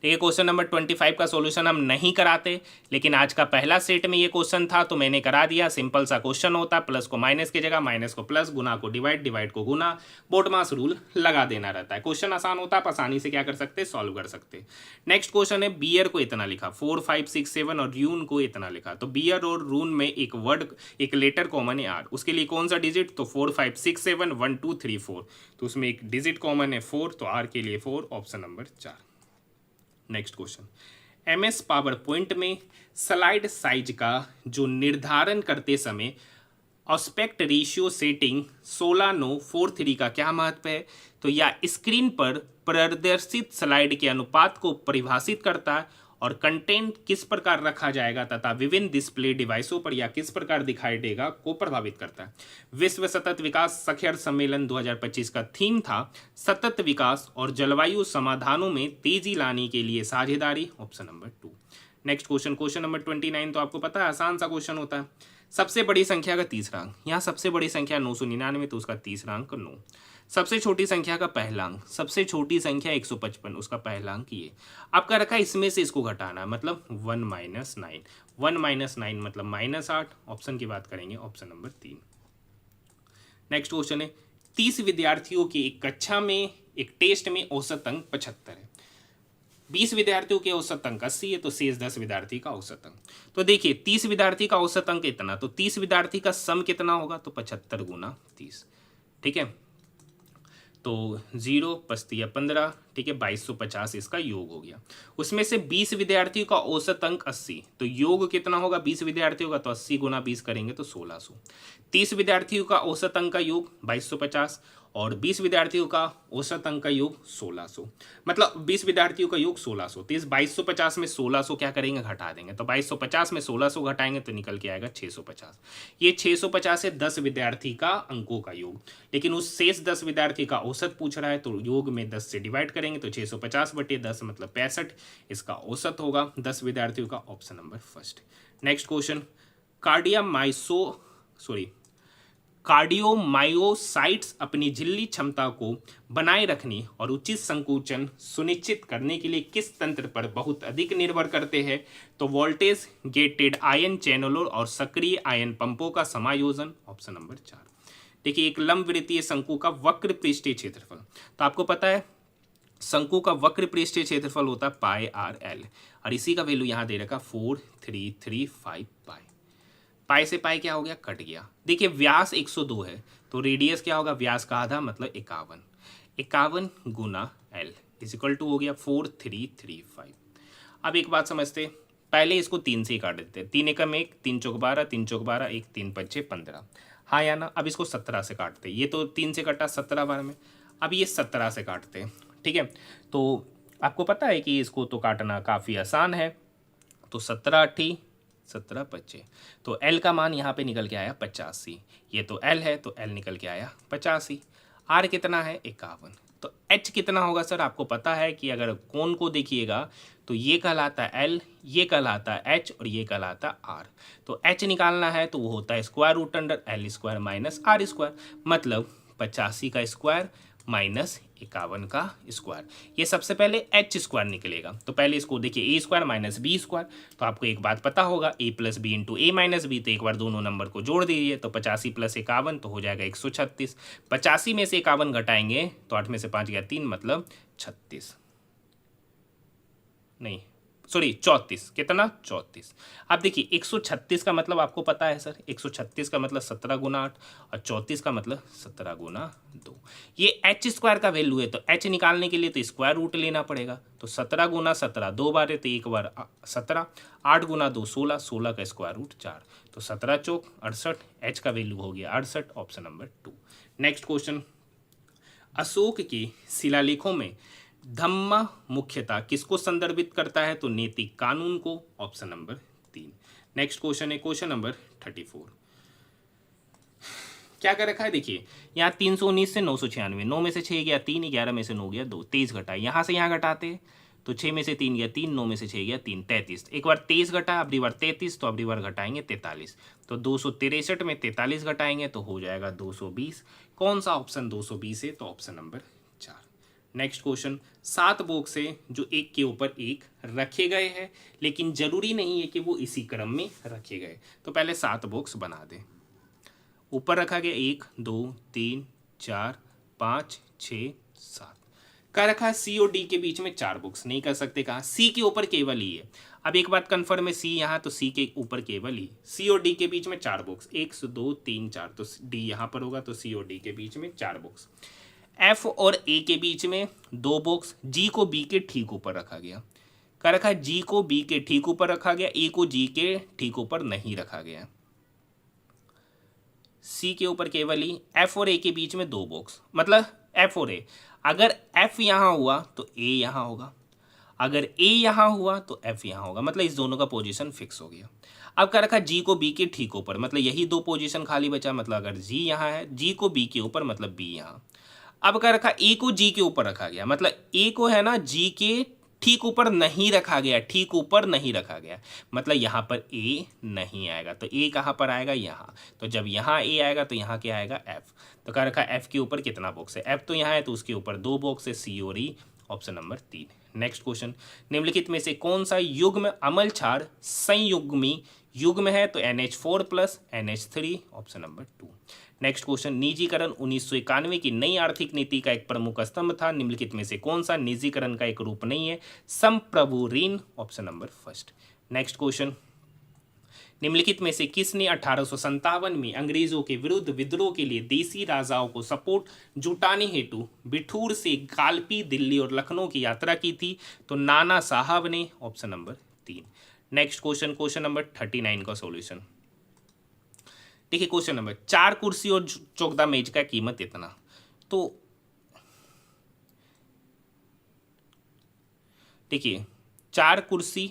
देखिए क्वेश्चन नंबर 25 का सॉल्यूशन हम नहीं कराते, लेकिन आज का पहला सेट में ये क्वेश्चन था तो मैंने करा दिया। सिंपल सा क्वेश्चन होता, प्लस को माइनस की जगह, माइनस को प्लस, गुना को डिवाइड, डिवाइड को गुना, बोटमास रूल लगा देना रहता है। क्वेश्चन आसान होता है, आप आसानी से क्या कर सकते, सॉल्व कर सकते। नेक्स्ट क्वेश्चन है, बियर को इतना लिखा, 4 5 6 7 और रून को इतना लिखा। तो बियर और रून में एक वर्ड, एक लेटर कॉमन है आर, उसके लिए कौन सा डिजिट, तो 4 5 6 7 1 2 3 4, तो उसमें एक डिजिट कॉमन है 4, तो आर के लिए 4, option number 4। Next question, MS power point में स्लाइड साइज का जो निर्धारण करते समय एस्पेक्ट रेशियो सेटिंग 16:9:4:3 का क्या महत्व है, तो या स्क्रीन पर प्रदर्शित स्लाइड के अनुपात को परिभाषित करता है और कंटेंट किस प्रकार रखा जाएगा तथा विभिन्न डिस्प्ले डिवाइसों पर या किस प्रकार दिखाई देगा को प्रभावित करता है। विश्व सतत विकास शिखर सम्मेलन 2025 का थीम था सतत विकास और जलवायु समाधानों में तेजी लाने के लिए साझेदारी, option number 2। Next question, question number 29, तो आपको पता है आसान सा क्वेश्चन होता है। सबसे बड़ी संख्या का तीसरा अंक, यहाँ सबसे बड़ी संख्या 999, तो उसका तीसरा अंक 9। सबसे छोटी संख्या का पहला अंक, सबसे छोटी संख्या 155, उसका पहला अंक ये। आपका रखा इसमें से इसको घटाना, मतलब 1 - 9, 1 - 9 मतलब -8, ऑप्शन की बात करेंगे, ऑप्शन नंबर 3। नेक्स्ट क्वेश्चन है, 30 विद्यार्थियों की एक कक्षा में एक टेस्ट में औसत अंक 75 है, 20 विद्यार्थियों के औसत अंक 80 है, तो शेष 10 विद्यार्थी का औसत अंक। तो देखिए 30 विद्यार्थी का औसत अंक इतना, तो 30 विद्यार्थी का सम कितना होगा, तो 75 × 30, ठीक है। तो 0 + 15, ठीक है, 2250 इसका योग हो गया। उसमें से 20 विद्यार्थियों का औसत अंक 80, तो योग कितना होगा 20 विद्यार्थियों का, तो 80 × 20 करेंगे तो 1600। 30 विद्यार्थियों का औसत अंक का योग 2250 और 20 विद्यार्थियों का औसत अंक का योग 1600, मतलब 20 विद्यार्थियों का योग 1600। तो इस 2250 में 1600 क्या करेंगे, घटा देंगे, तो 2250 में 1600 घटाएंगे तो निकल के आएगा 650। ये 650 है 10 विद्यार्थी का अंकों का योग, लेकिन उस शेष 10 विद्यार्थी का औसत पूछ रहा है, तो योग में 10 से डिवाइड करेंगे तो 650/10 मतलब 65, इसका औसत होगा 10 विद्यार्थियों का, option number first. Next question, cardiomyocytes अपनी झिल्ली क्षमता को बनाए रखने और उचित संकुचन सुनिश्चित करने के लिए किस तंत्र पर बहुत अधिक निर्भर करते हैं, तो वोल्टेज गेटेड आयन चैनलों और सक्रिय आयन पंपों का समायोजन, ऑप्शन नंबर 4। देखिए एक लंबवृत्तीय शंकु का वक्र पृष्ठीय क्षेत्रफल, तो आपको पता है शंकु का वक्र पृष्ठीय क्षेत्रफल होता है πr/l और इसी का वैल्यू यहाँ दे रखा 4335 पाई। पाई से पाई क्या हो गया, कट गया। देखिए व्यास 102 है, तो रेडियस क्या होगा, व्यास का आधा मतलब 51, 51 × l = हो गया 4335। अब एक बात समझते, पहले इसको 3 से ही काट देते, 3 एकम 1, 3 चौक 12, 3 चौक 12, 1 3 5 15, हाँ या ना। अब इसको 17 से काटते, ये तो 3 से कटा 17 बार में, अब ये 17 से काटते, ठीक है। तो आपको पता है कि इसको तो काटना काफ़ी आसान है, तो 17 × 8 17 25, तो L का मान यहाँ पे निकल के आया 85, ये तो L है तो L निकल के आया 85। R कितना है 51, तो H कितना होगा सर, आपको पता है कि अगर कोण को देखिएगा तो ये कहलाता है L, ये कहलाता है H और ये कहलाता है R। तो H निकालना है तो वो होता है √L² - R², मतलब 85 का स्क्वायर 51 का स्क्वायर। ये सबसे पहले एच स्क्वायर निकलेगा, तो पहले इसको देखिए a square minus B square. तो आपको एक बात पता होगा a plus B into A minus B, तो एक बार दोनों नंबर को जोड़ दीजिए, तो 85 प्लस 51 तो हो जाएगा 136। 85 में से 51 घटाएंगे तो 8 में से 5 गया 3, मतलब 36 नहीं सॉरी 34। कितना? 34। अब देखिए 136 का मतलब आपको पता है सर, 136 का मतलब 17 गुना 8 और 34 का मतलब 17 गुना 2। ये एच स्क्वायर का वैल्यू है, तो एच निकालने के लिए तो स्क्वायर रूट लेना पड़ेगा। तो 17 गुना 17 दो बार है, तो एक बार 17, 8 गुना 2 16, 16 का स्क्वायर रूट 4, तो 17 चौक 68, एच का वैल्यू हो गया 68, option number 2। Next question, Ashok के शिलालेखों में धम्मा मुख्यतः किसको संदर्भित करता है? तो नैतिक कानून को, ऑप्शन नंबर 3। नेक्स्ट क्वेश्चन है क्वेश्चन नंबर 34। क्या कर रखा है देखिए, यहाँ 319 से 996, 9 में से 6 गया 3, 11 में से 9 गया 2, 23 घटा, यहाँ से यहाँ घटाते तो 6 में से 3 गया 3, 9 में से 6 गया 3, 33। एक बार 23 घटा, अब बार 33, तो अब बार घटाएंगे 43, तो 263 में 43 घटाएंगे तो हो जाएगा 220। कौन सा ऑप्शन 220 है? तो option number 4। Next question, 7 box है जो एक के ऊपर एक रखे गए हैं, लेकिन जरूरी नहीं है कि वो इसी क्रम में रखे गए। तो पहले 7 बॉक्स बना दें। ऊपर रखा गया 1 2 3 4 5 6 7, क्या रखा है? सी और डी के बीच में 4 बॉक्स नहीं कर सकते। कहा सी के ऊपर केवल ही है। अब एक बात कंफर्म है, सी यहाँ, तो सी के ऊपर केवल ही। सी और डी के बीच में 4 बॉक्स, 1 2 3 4, तो डी यहाँ पर होगा, तो सी और डी के बीच में 4 बॉक्स। एफ और ए के बीच में 2 बॉक्स, जी को बी के ठीक ऊपर रखा गया। क्या रखा है? जी को बी के ठीक ऊपर रखा गया, ए को जी के ठीक ऊपर नहीं रखा गया। सी के ऊपर केवल ही। एफ और ए के बीच में 2 बॉक्स, मतलब एफ और ए। अगर एफ यहाँ हुआ तो ए यहाँ होगा, अगर ए यहाँ हुआ तो एफ यहाँ होगा, मतलब इस दोनों का पोजीशन फिक्स हो गया। अब क्या रखा? जी को बी के ठीक ऊपर, मतलब यही 2 पोजीशन खाली बचा, मतलब अगर जी यहाँ है, जी को बी के ऊपर, मतलब बी यहाँ। अब क्या रखा? ए को जी के ऊपर रखा गया, मतलब ए को है ना जी के ठीक ऊपर नहीं रखा गया, ठीक ऊपर नहीं रखा गया, मतलब यहाँ पर ए नहीं आएगा। तो ए कहाँ पर आएगा? यहाँ। तो जब यहाँ ए आएगा तो यहाँ क्या आएगा? एफ। तो क्या रखा? एफ के ऊपर कितना बॉक्स है? एफ तो यहाँ है, तो उसके ऊपर 2 बॉक्स है, सी और ई, ऑप्शन नंबर 3। नेक्स्ट क्वेश्चन, निम्नलिखित में से कौन सा युग्म अम्ल क्षार संयुग्मी युग्म है? तो NH4 plus NH3, option number 2। Next question, निजीकरण 1991 की नई आर्थिक नीति का एक प्रमुख स्तंभ था। निम्नलिखित में से कौन सा निजीकरण का एक रूप नहीं है? संप्रभु ऋण, ऑप्शन नंबर 1। नेक्स्ट क्वेश्चन, निम्नलिखित में से किसने 1857 में अंग्रेजों के विरुद्ध विद्रोह के लिए देसी राजाओं को सपोर्ट जुटाने हेतु बिठूर से कालपी, दिल्ली और लखनऊ की यात्रा की थी? तो नाना साहब ने, option number 3। Next question, question number 39 का सॉल्यूशन देखिए। क्वेश्चन नंबर, 4 कुर्सी और चौकदा मेज का कीमत इतना। तो देखिए 4 कुर्सी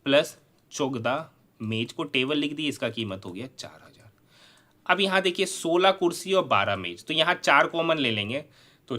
प्लस चौकदा मेज को टेबल लिख दी, इसका कीमत हो गया 4000। अब यहाँ देखिए 16 कुर्सी और 12 मेज, तो यहाँ 4 कॉमन ले लेंगे, तो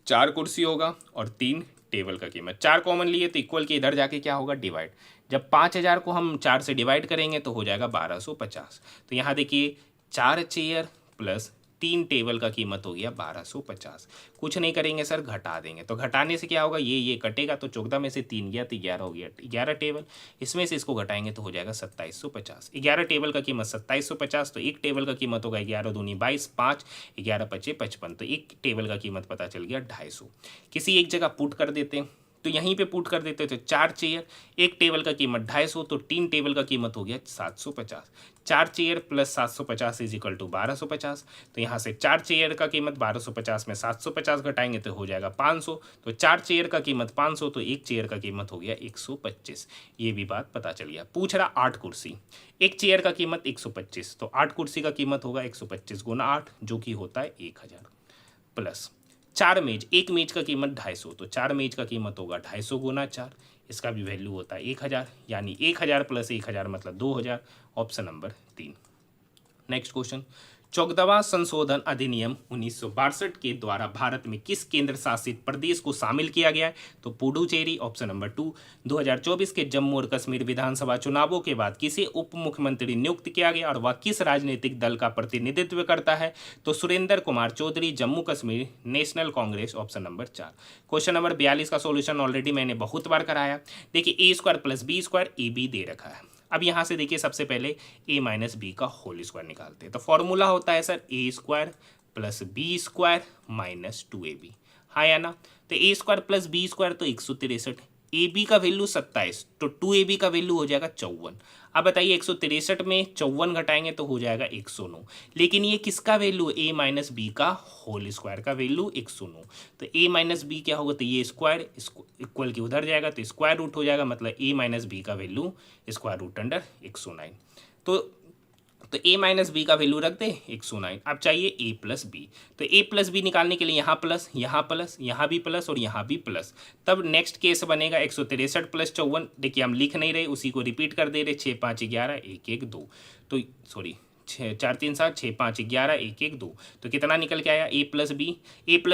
4 कुर्सी होगा और 3 टेबल का कीमत। 4 कॉमन लिए तो इक्वल के इधर जाके क्या होगा? डिवाइड। जब 5000 को हम 4 से डिवाइड करेंगे तो हो जाएगा 1250। तो यहाँ देखिए 4 चेयर प्लस 3 टेबल का कीमत हो गया 1250। कुछ नहीं करेंगे सर, घटा देंगे। तो घटाने से क्या होगा? ये कटेगा, तो 14 में से 3 गया तो 11 हो गया। 11 टेबल, इसमें से इसको घटाएंगे तो हो जाएगा 2750। 11 टेबल का कीमत 2750, तो एक टेबल का कीमत होगा 11 दूनी 22, 5 11 पचे 55, तो एक टेबल का कीमत पता चल गया 250। किसी एक जगह पुट कर देते हैं, तो यहीं पे पुट कर देते, तो 4 चेयर, एक टेबल का कीमत 250, तो 3 टेबल का कीमत हो गया 750। 4 chair plus 750 is equal to 1250। तो यहाँ से 4 चेयर का कीमत 1250 में 750 घटाएंगे तो हो जाएगा 500। तो 4 चेयर का कीमत 500, तो एक चेयर का कीमत हो गया 125। ये भी बात पता चल गया। पूछ रहा 8 कुर्सी, एक चेयर का कीमत 125, तो 8 कुर्सी का कीमत होगा 125 गुना 8, जो कि होता है 1000, प्लस 4 मेज, एक मेज का कीमत 250, तो 4 मेज का कीमत होगा 250 गुना 4, इसका भी वैल्यू होता है 1000, यानी 1000 प्लस 1000 मतलब 2000, ऑप्शन नंबर 3। नेक्स्ट क्वेश्चन, 14वां संशोधन अधिनियम 1962 के द्वारा भारत में किस केंद्र शासित प्रदेश को शामिल किया गया है? तो पुडुचेरी, ऑप्शन नंबर 2। 2024 के जम्मू और कश्मीर विधानसभा चुनावों के बाद किसे उप मुख्यमंत्री नियुक्त किया गया और वह किस राजनीतिक दल का प्रतिनिधित्व करता है? तो Surendra Kumar Choudhary, Jammu Kashmir National Congress, option number 4। Question number 42 का सॉल्यूशन ऑलरेडी मैंने बहुत बार कराया। देखिए a square plus b square a b दे रखा है। अब यहाँ से देखिए सबसे पहले a माइनस बी का होल स्क्वायर निकालते हैं। तो फॉर्मूला होता है sir a square plus b square minus 2ab, हाँ या ना? तो a square plus b square तो 163, ए बी का वैल्यू 27, तो 2ab का वैल्यू हो जाएगा 54। अब बताइए 163 में 54 घटाएंगे तो हो जाएगा 109, लेकिन ये किसका वैल्यू? ए माइनस बी का होल स्क्वायर का वैल्यू 109। तो ए माइनस बी क्या होगा? तो ये स्क्वायर इक्वल की उधर जाएगा तो स्क्वायर रूट हो जाएगा, मतलब ए माइनस बी का वैल्यू स्क्वायर रूट अंडर 109। तो a माइनस बी का वैल्यू रख दे 109। अब चाहिए a प्लस बी, तो a प्लस बी निकालने के लिए यहाँ प्लस, यहाँ प्लस, यहाँ भी प्लस और यहाँ भी प्लस। तब नेक्स्ट केस बनेगा 163 प्लस 54। देखिए हम लिख नहीं रहे, उसी को रिपीट कर दे रहे। 6 5 11 1 1 2, तो सॉरी 4 3 7 6 5 11 1 1 2, तो कितना निकल के आया? ए प्लस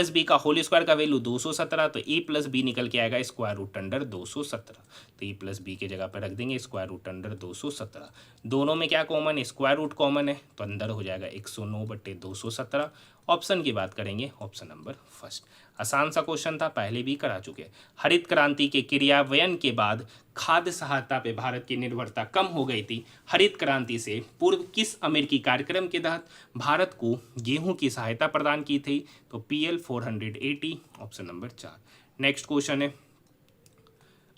बी का होल स्क्वायर का वैल्यू 217, तो ए प्लस बी निकल के आएगा स्क्वायर रूट अंडर 217। तो ए प्लस बी के जगह पर रख देंगे स्क्वायर रूट अंडर 217। दोनों में क्या कॉमन है? स्क्वायर रूट कॉमन है, तो अंदर हो जाएगा 109/217। ऑप्शन की बात करेंगे, ऑप्शन नंबर फर्स्ट। आसान सा क्वेश्चन था, पहले भी करा चुके। हरित क्रांति के क्रियान्वयन के बाद खाद्य सहायता पे भारत की निर्भरता कम हो गई थी। हरित क्रांति से पूर्व किस अमेरिकी कार्यक्रम के तहत भारत को गेहूं की सहायता प्रदान की थी? तो PL 480, option number 4। Next question है,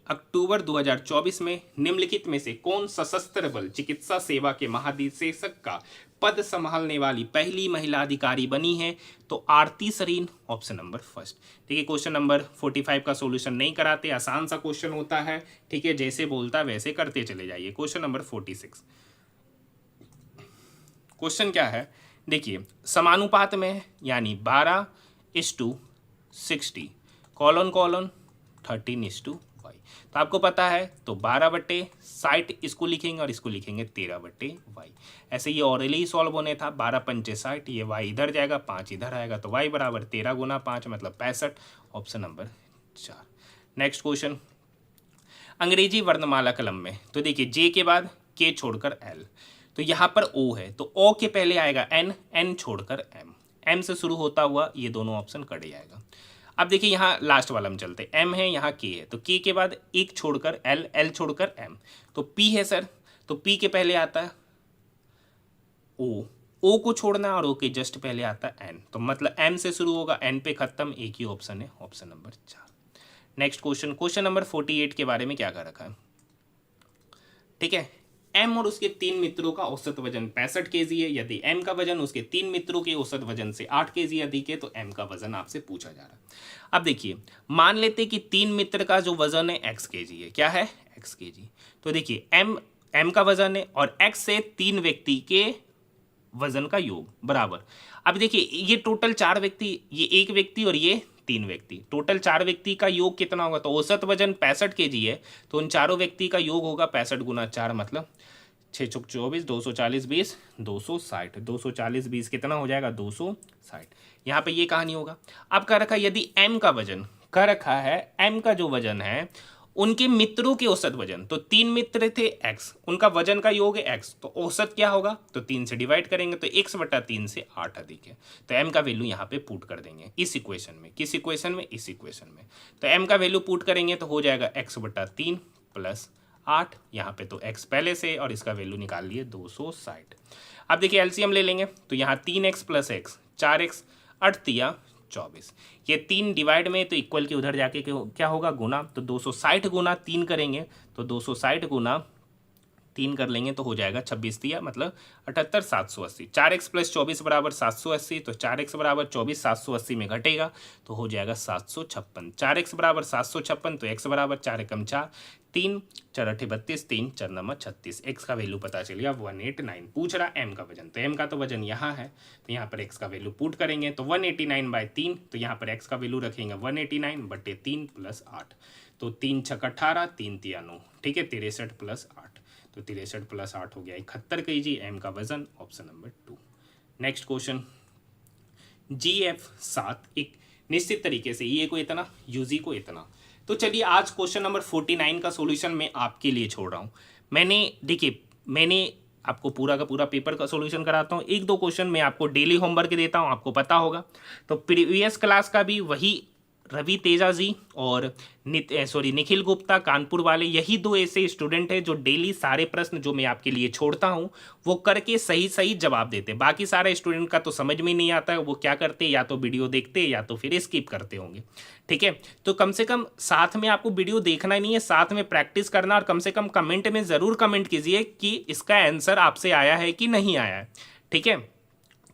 अक्टूबर 2024 में निम्नलिखित में से कौन सशस्त्र बल चिकित्सा सेवा के महानिदेशक का पद संभालने वाली पहली महिला अधिकारी बनी है? तो आरती सरीन, ऑप्शन नंबर फर्स्ट। देखिए क्वेश्चन नंबर 45 का सॉल्यूशन नहीं कराते, आसान सा क्वेश्चन होता है, ठीक है, जैसे बोलता वैसे करते चले जाइए। क्वेश्चन नंबर 46, क्वेश्चन क्या है? देखिए समानुपात में, यानी 12:60, कॉलन कॉलन 13:5। तो आपको पता है, तो 12/60 इसको लिखेंगे और इसको लिखेंगे 13/y। ऐसे ये ऑरली सॉल्व होने था। 12 पंचे 60, ये y इधर जाएगा, 5 इधर आएगा, तो y बराबर 13 गुना 5 मतलब 65, ऑप्शन नंबर 4। नेक्स्ट क्वेश्चन, अंग्रेजी वर्णमाला कलम में तो देखिए जे के बाद के छोड़कर एल, तो यहाँ पर ओ है, तो ओ के पहले आएगा एन, एन छोड़कर एम, एम से शुरू होता हुआ ये दोनों ऑप्शन कट जाएगा। अब देखिए यहाँ लास्ट वाला में चलते, एम है, यहाँ के है, तो के के बाद एक छोड़कर एल, एल छोड़कर एम, तो पी है सर, तो पी के पहले आता है ओ, ओ को छोड़ना और ओ के जस्ट पहले आता है एन, तो मतलब एम से शुरू होगा, एन पे खत्म, एक ही ऑप्शन है, option number 4। Next question, question number 48 के बारे में क्या कर रखा है? ठीक है, एम और उसके 3 मित्रों का औसत वजन 65 kg है। यदि एम का वजन उसके 3 मित्रों के औसत वजन से 8 kg अधिक है तो एम का वजन आपसे पूछा जा रहा है। अब देखिए मान लेते कि 3 मित्र का जो वजन है x kg है, क्या है? x kg। तो देखिए एम का वजन है और x से 3 व्यक्ति के वजन का योग बराबर। अब देखिए ये टोटल 4 व्यक्ति, ये एक व्यक्ति और ये 3 व्यक्ति, टोटल 4 व्यक्ति का योग कितना होगा? तो औसत वजन 65 kg है, तो उन चारों व्यक्ति का योग होगा 65 गुना 4 मतलब 6 चौक 24, 240 20 260, 240 20 कितना हो जाएगा? 260। यहाँ पे ये कहानी होगा। अब कह रखा है यदि m का वजन, कह रखा है m का जो वजन है उनके मित्रों के औसत वजन, तो 3 मित्र थे x, उनका वजन का योग है x, तो औसत क्या होगा? तो 3 से डिवाइड करेंगे तो x/3 से 8 अधिक है, तो m का वैल्यू यहाँ पे पुट कर देंगे इस इक्वेशन में। किस इक्वेशन में? इस इक्वेशन में। तो m का वैल्यू पुट करेंगे तो हो जाएगा x/3 प्लस 8, यहाँ पे तो x पहले से और इसका वैल्यू निकाल लिए 260। अब देखिए एलसीएम ले लेंगे तो यहाँ 3x प्लस x 4x 8 या 24, ये 3 डिवाइड में तो इक्वल के उधर जाके क्या होगा? गुना, तो 260 गुना 3 करेंगे तो 260 गुना 3 कर लेंगे तो हो जाएगा 26 दिया मतलब 78 780। 4x प्लस 24 बराबर 780, तो 4x बराबर 24 780 में घटेगा तो हो जाएगा 756। 4x बराबर 756, तो x बराबर 4 एकम 4, 3 4 8 32, 3 4 9 36, x का वैल्यू पता चल गया 189। पूछ रहा m का वजन, तो m का तो वजन यहाँ है, तो यहाँ पर x का वैल्यू पुट करेंगे तो 189/3, तो यहाँ पर x का वैल्यू रखेंगे 189/3 प्लस 8, तो 3 6 18, 3 3 9, ठीक है, 63 प्लस 8, तो 63 प्लस 8 हो गया 71 kg, m का वजन, option number 2। Next question, GF7 एक निश्चित तरीके से ये को इतना, UG को इतना। तो चलिए आज क्वेश्चन नंबर 49 का सॉल्यूशन मैं आपके लिए छोड़ रहा हूँ। मैंने आपको पूरा का पूरा पेपर का सॉल्यूशन कराता हूँ, एक दो क्वेश्चन मैं आपको डेली होमवर्क देता हूँ, आपको पता होगा। तो प्रीवियस क्लास का भी वही रवि तेजा जी और निखिल गुप्ता कानपुर वाले, यही दो ऐसे स्टूडेंट हैं जो डेली सारे प्रश्न जो मैं आपके लिए छोड़ता हूं वो करके सही सही जवाब देते हैं। बाकी सारे स्टूडेंट का तो समझ में नहीं आता है, वो क्या करते हैं, या तो वीडियो देखते या तो फिर स्किप करते होंगे। ठीक है, तो कम से कम साथ में आपको वीडियो देखना नहीं है, साथ में प्रैक्टिस करना, और कम से कम कमेंट में ज़रूर कमेंट कीजिए कि इसका आंसर आपसे आया है कि नहीं आया है। ठीक है,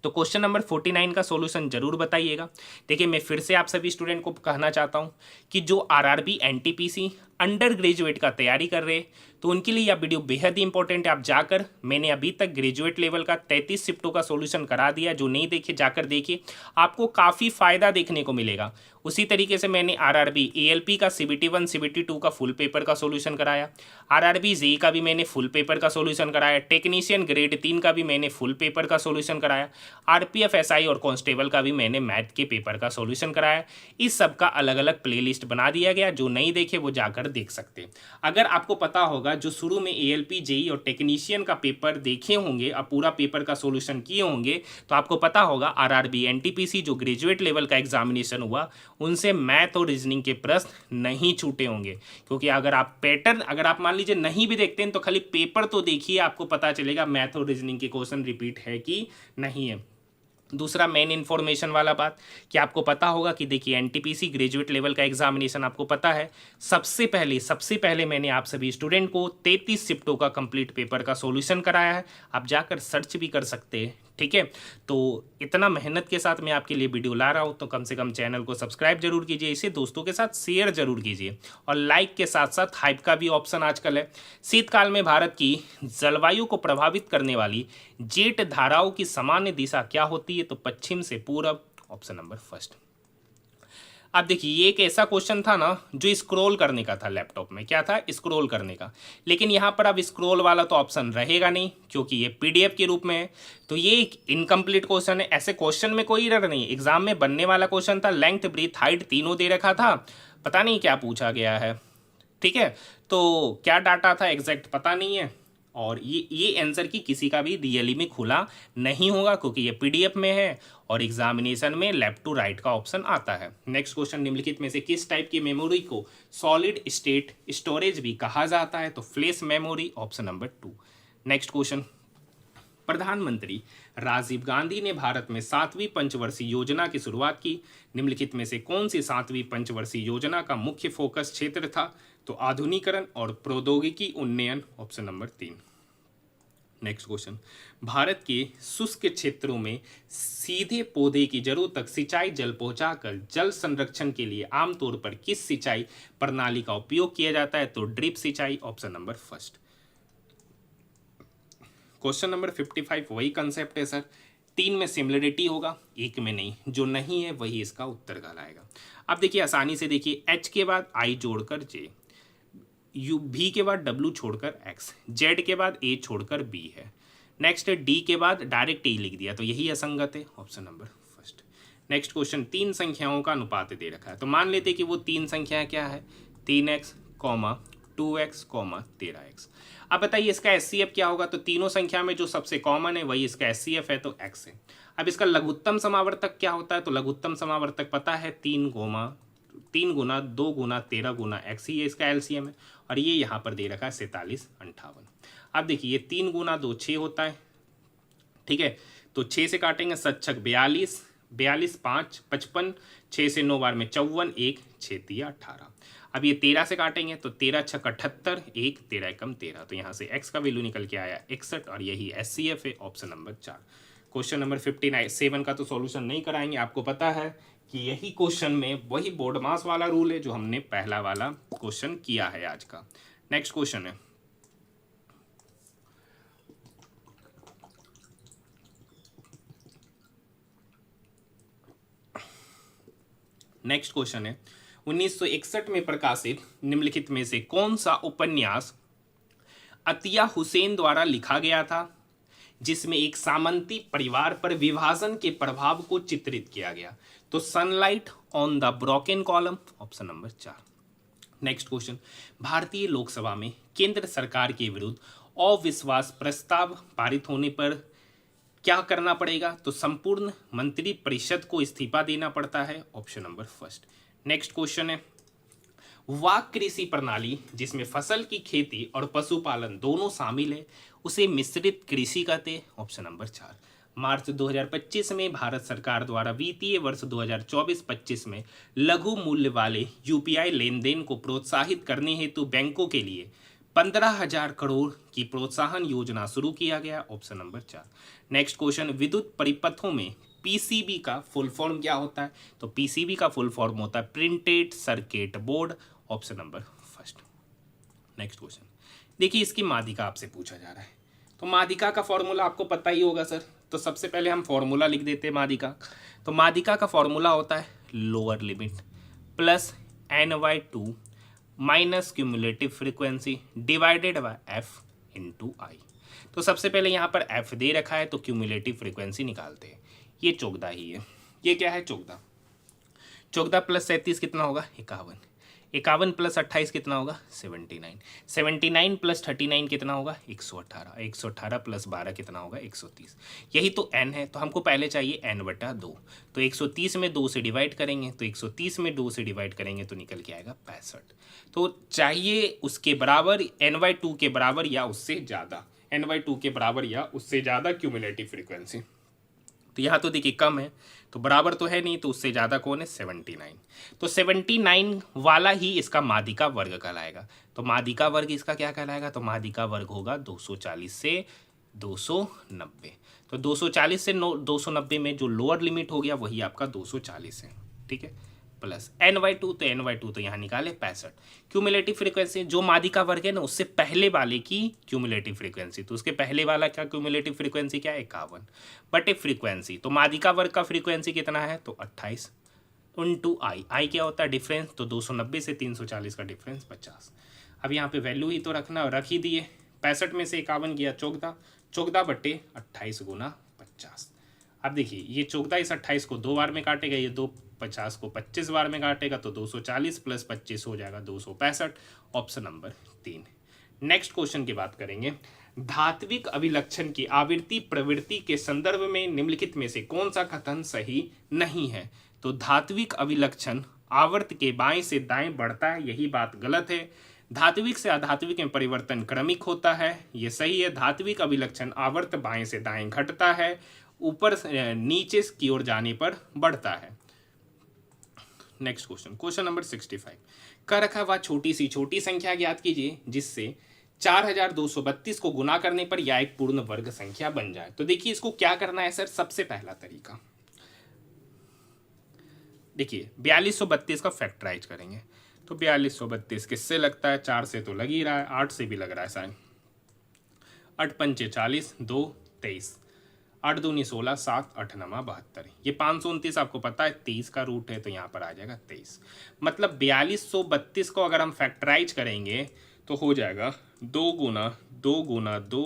तो क्वेश्चन नंबर 49 का सॉल्यूशन जरूर बताइएगा। देखिए मैं फिर से आप सभी स्टूडेंट को कहना चाहता हूं कि जो आरआरबी एनटीपीसी अंडर ग्रेजुएट का तैयारी कर रहे हैं तो उनके लिए यह वीडियो बेहद ही इंपॉर्टेंट है। आप जाकर, मैंने अभी तक ग्रेजुएट लेवल का 33 शिफ्टों का सॉल्यूशन करा दिया, जो नहीं देखे जाकर देखिए, आपको काफ़ी फायदा देखने को मिलेगा। उसी तरीके से मैंने आरआरबी एएलपी का CBT 1 CBT 2 का फुल पेपर का सॉल्यूशन कराया, आरआरबी जेई का भी मैंने फुल पेपर का सॉल्यूशन कराया, टेक्नीशियन ग्रेड 3 का भी मैंने फुल पेपर का सॉल्यूशन कराया, आरपीएफ एसआई और कांस्टेबल का भी मैंने मैथ के पेपर का सॉल्यूशन कराया। इस सब का अलग अलग प्लेलिस्ट बना दिया गया, जो नहीं देखे वो जाकर देख सकते हैं। अगर आपको पता होगा, जो शुरू में एएलपी जेई और टेक्नीशियन का पेपर देखे होंगे, अब पूरा पेपर का सॉल्यूशन किए होंगे, तो आपको पता होगा आरआरबी एनटीपीसी जो ग्रेजुएट लेवल का एग्जामिनेशन हुआ उनसे मैथ और रीजनिंग के प्रश्न नहीं छूटे होंगे। क्योंकि अगर आप पैटर्न, अगर आप मान लीजिए नहीं भी देखते हैं तो खाली पेपर तो देखिए, आपको पता चलेगा मैथ और रीजनिंग के क्वेश्चन रिपीट है कि नहीं है। दूसरा मेन इन्फॉर्मेशन वाला बात कि आपको पता होगा कि देखिए एनटीपीसी ग्रेजुएट लेवल का एग्जामिनेशन आपको पता है, सबसे पहले मैंने आप सभी स्टूडेंट को 33 शिफ्टों का कंप्लीट पेपर का सॉल्यूशन कराया है। आप जाकर सर्च भी कर सकते हैं। ठीक है, तो इतना मेहनत के साथ मैं आपके लिए वीडियो ला रहा हूँ, तो कम से कम चैनल को सब्सक्राइब जरूर कीजिए, इसे दोस्तों के साथ शेयर जरूर कीजिए, और लाइक के साथ साथ हाइप का भी ऑप्शन आजकल है। शीतकाल में भारत की जलवायु को प्रभावित करने वाली जेट धाराओं की सामान्य दिशा क्या होती है? तो पश्चिम से पूरब, ऑप्शन नंबर फर्स्ट। अब देखिए ये एक ऐसा क्वेश्चन था ना जो स्क्रॉल करने का था, लैपटॉप में क्या था, स्क्रॉल करने का, लेकिन यहाँ पर अब स्क्रॉल वाला तो ऑप्शन रहेगा नहीं क्योंकि ये पीडीएफ के रूप में है, तो ये एक इनकम्प्लीट क्वेश्चन है। ऐसे क्वेश्चन में कोई एरर नहीं, एग्जाम में बनने वाला क्वेश्चन था, लेंथ ब्रीथ हाइट तीनों दे रखा था, पता नहीं क्या पूछा गया है। ठीक है, तो क्या डाटा था एग्जैक्ट पता नहीं है, और ये आंसर की किसी का भी रियली में खुला नहीं होगा क्योंकि ये पीडीएफ में है और एग्जामिनेशन में लेफ्ट टू राइट का ऑप्शन आता है। नेक्स्ट क्वेश्चन, निम्नलिखित में से किस टाइप की मेमोरी को सॉलिड स्टेट स्टोरेज भी कहा जाता है? तो flash memory, option number 2। Next question, प्रधानमंत्री राजीव गांधी ने भारत में 7वीं पंचवर्षीय योजना की शुरुआत की, निम्नलिखित में से कौन सी 7वीं पंचवर्षीय योजना का मुख्य फोकस क्षेत्र था? तो आधुनिकीकरण और प्रौद्योगिकी उन्नयन, option number 3। Next question, Bharat के शुष्क क्षेत्रों में सीधे पौधे की जड़ों तक सिंचाई जल पहुंचाकर जल संरक्षण के लिए आमतौर पर किस सिंचाई प्रणाली का उपयोग किया जाता है? तो ड्रिप सिंचाई, option number first. Question number 55 वही कंसेप्ट है सर, 3 में सिमिलरिटी होगा, 1 में नहीं, जो नहीं है वही इसका उत्तर कहलाएगा। अब देखिए आसानी से देखिए, H के बाद I जोड़कर J, यू V के बाद W छोड़कर X, Z के बाद A छोड़कर B है, नेक्स्ट D के बाद डायरेक्ट E लिख दिया, तो यही असंगत है, option number first. Next question, 3 संख्याओं का अनुपात दे रखा है, तो मान लेते कि वो 3 संख्याएं क्या है, 3x, 2x, 13x। अब बताइए इसका एचसीएफ क्या होगा? तो तीनों संख्या में जो सबसे कॉमन है वही इसका एचसीएफ है, तो x है। अब इसका लघुत्तम समावर्तक क्या होता है? तो लघुत्तम समावर्तक पता है 3 गुना 2 गुना 13 गुना x ही इसका एलसीएम है, और ये यहाँ पर दे रखा है 47 58। अब देखिए ये 3 गुना 2 6 होता है, ठीक है, तो 6 से काटेंगे 7 छक 42, 42 5 55, 6 से 9 बार में 54, 1 6 3 18। अब ये 13 से काटेंगे तो 13 छक 78, 1 13 एकम 13, तो यहाँ से x का वैल्यू निकल के आया 61, और यही एचसीएफ है, ऑप्शन नंबर 4। क्वेश्चन नंबर 57 का तो सॉल्यूशन नहीं कराएंगे, आपको पता है कि यही क्वेश्चन में वही बोर्ड मास वाला रूल है जो हमने पहला वाला क्वेश्चन किया है आज का। नेक्स्ट क्वेश्चन है, नेक्स्ट क्वेश्चन है 1961 में प्रकाशित निम्नलिखित में से कौन सा उपन्यास अतिया हुसैन द्वारा लिखा गया था? जिसमें एक सामंती परिवार पर विभाजन के प्रभाव को चित्रित किया गया? तो sunlight on the broken column, option number 4। Next question, भारतीय लोकसभा में केंद्र सरकार के विरुद्ध अविश्वास प्रस्ताव पारित होने पर क्या करना पड़ेगा? तो संपूर्ण मंत्री परिषद को इस्तीफा देना पड़ता है, option number first. Next question है, वाक कृषि प्रणाली जिसमें फसल की खेती और पशुपालन दोनों शामिल है उसे मिश्रित कृषि कहते हैं, ऑप्शन नंबर 4। मार्च 2025 में भारत सरकार द्वारा वित्तीय वर्ष 2024-25 में लघु मूल्य वाले यूपीआई लेन देन को प्रोत्साहित करने हेतु बैंकों के लिए 15,000 करोड़ की प्रोत्साहन योजना शुरू किया गया, ऑप्शन नंबर 4। नेक्स्ट क्वेश्चन, विद्युत परिपथों में पीसीबी का फुल फॉर्म क्या होता है? तो पीसीबी का फुल फॉर्म होता है printed circuit board, option number first. Next question, देखिए इसकी माध्यिका आपसे पूछा जा रहा है, तो माध्यिका का फॉर्मूला आपको पता ही होगा सर। तो सबसे पहले हम फॉर्मूला लिख देते हैं माध्यिका। तो माध्यिका का फॉर्मूला होता है lower limit plus n/2 minus cumulative frequency divided by f into I. तो सबसे पहले यहाँ पर f दे रखा है तो क्यूमुलेटिव फ्रीक्वेंसी निकालते हैं। ये चौगदा ही है। ये क्या है? चौगदा। चौगदा प्लस 37 कितना होगा? 51। 51 प्लस 28 कितना होगा? 79। 79 प्लस 39 कितना होगा? 118। 118 प्लस 12 कितना होगा? 130। यही तो n है, तो हमको पहले चाहिए n/2। तो 130 में 2 से डिवाइड करेंगे, तो 130 में 2 से डिवाइड करेंगे तो निकल के आएगा 65। तो चाहिए उसके बराबर n/2 के बराबर या उससे ज़्यादा, n/2 के बराबर या उससे ज़्यादा क्यूमुलेटिव फ्रीक्वेंसी। तो यहाँ तो देखिए कम है, तो बराबर तो है नहीं, तो उससे ज़्यादा कौन है? 79। तो 79 वाला ही इसका माध्यिका वर्ग कहलाएगा। तो माध्यिका वर्ग इसका क्या कहलाएगा? तो माध्यिका वर्ग होगा 240 से 290। तो 240 से 290 में जो लोअर लिमिट हो गया वही आपका 240 है, ठीक है, प्लस n/2। तो n/2 तो यहाँ निकाले 65। क्यूमुलेटिव फ्रीक्वेंसी जो माध्यिका वर्ग है ना उससे पहले वाले की क्यूमुलेटिव फ्रीक्वेंसी, तो उसके पहले वाला क्या क्यूमुलेटिव फ्रीक्वेंसी क्या है? 51 बटे फ्रीक्वेंसी। तो माध्यिका वर्ग का फ्रीक्वेंसी कितना है? तो 28 इंटू आई। आई क्या होता है? डिफरेंस। तो 290 से 340 का डिफरेंस 50। अब यहाँ पे वैल्यू ही तो रखना, रख ही दिए। 65 में से 51 गया चौगदा, चौगदा बटे 28 गुना 50। अब देखिए ये चौगदा इस 28 को 2 बार में काटेगा, ये 250 को 25 बार में काटेगा, तो 240 प्लस 25 हो जाएगा 265, ऑप्शन नंबर 3। नेक्स्ट क्वेश्चन की बात करेंगे, धात्विक अभिलक्षण की आवृत्ति प्रवृत्ति के संदर्भ में निम्नलिखित में से कौन सा कथन सही नहीं है? तो धात्विक अभिलक्षण आवर्त के बाएं से दाएं बढ़ता है, यही बात गलत है। धात्विक से अधात्विक में परिवर्तन क्रमिक होता है, ये सही है। धात्विक अभिलक्षण आवर्त बाएं से दाएं घटता है, ऊपर नीचे की ओर जाने पर बढ़ता है। नेक्स्ट क्वेश्चन, क्वेश्चन नंबर 65 कह रखा है, वह छोटी सी छोटी संख्या ज्ञात कीजिए जिससे 4232 को गुना करने पर यह एक पूर्ण वर्ग संख्या बन जाए। तो देखिए इसको क्या करना है सर। सबसे पहला तरीका देखिए 4232 का फैक्टराइज करेंगे। तो 4232 किससे लगता है? 4 से तो लग ही रहा है, 8 से भी लग रहा है शायद। 8 पंचे 40, 2 23, 8 दूनी 16, 7 8 9 72। ये 529 आपको पता है 23 का रूट है, तो यहाँ पर आ जाएगा 23। मतलब 4232 को अगर हम फैक्टराइज करेंगे तो हो जाएगा 2 गुना 2 गुना 2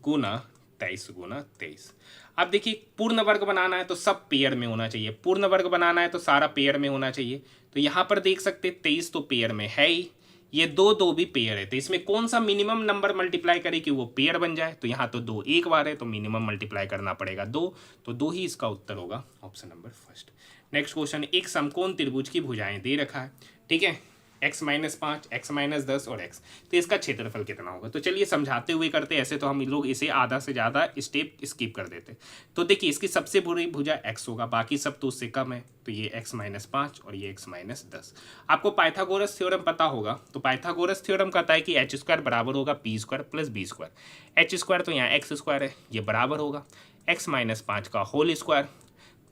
गुना 23 गुना 23। अब देखिए पूर्ण वर्ग बनाना है तो सब पेयर में होना चाहिए, पूर्ण वर्ग बनाना है तो सारा पेयर में होना चाहिए। तो यहाँ पर देख सकते 23 तो पेयर में है ही, ये 2 भी पेयर है, तो इसमें कौन सा मिनिमम नंबर मल्टीप्लाई करे कि वो पेयर बन जाए? तो यहाँ तो 2 एक बार है, तो मिनिमम मल्टीप्लाई करना पड़ेगा 2, तो 2 ही इसका उत्तर होगा, option number first. Next question, एक समकोण त्रिभुज की भुजाएं दे रखा है, ठीक है, x-5, x-10 और x, तो इसका क्षेत्रफल कितना होगा? तो चलिए समझाते हुए करते, ऐसे तो हम लोग इसे आधा से ज़्यादा स्टेप स्किप कर देते। तो देखिए इसकी सबसे बड़ी भुजा x होगा, बाकी सब तो उससे कम है, तो ये x-5 और ये x-10। आपको पाइथागोरस थ्योरम पता होगा, तो पाइथागोरस थ्योरम कहता है कि h² बराबर होगा p² प्लस b²। h² तो यहाँ x² है, ये बराबर होगा x-5 का होल स्क्वायर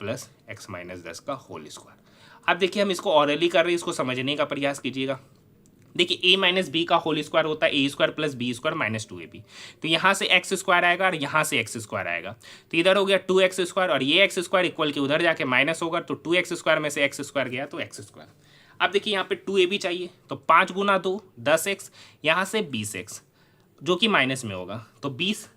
प्लस x-10 का होल स्क्वायर। अब देखिए हम इसको ऑरली कर रहे हैं, इसको समझने का प्रयास कीजिएगा। देखिए a माइनस बी का होल स्क्वायर होता है a² plus b² minus 2ab। तो यहाँ से x² आएगा और यहाँ से x² आएगा, तो इधर हो गया 2x² और ये x² इक्वल के उधर जाके माइनस होगा, तो 2x² में से x² गया तो x²। अब देखिए यहाँ पे 2ab चाहिए, तो 5 गुना 2 10x, यहाँ से 20x जो कि माइनस में होगा, तो 20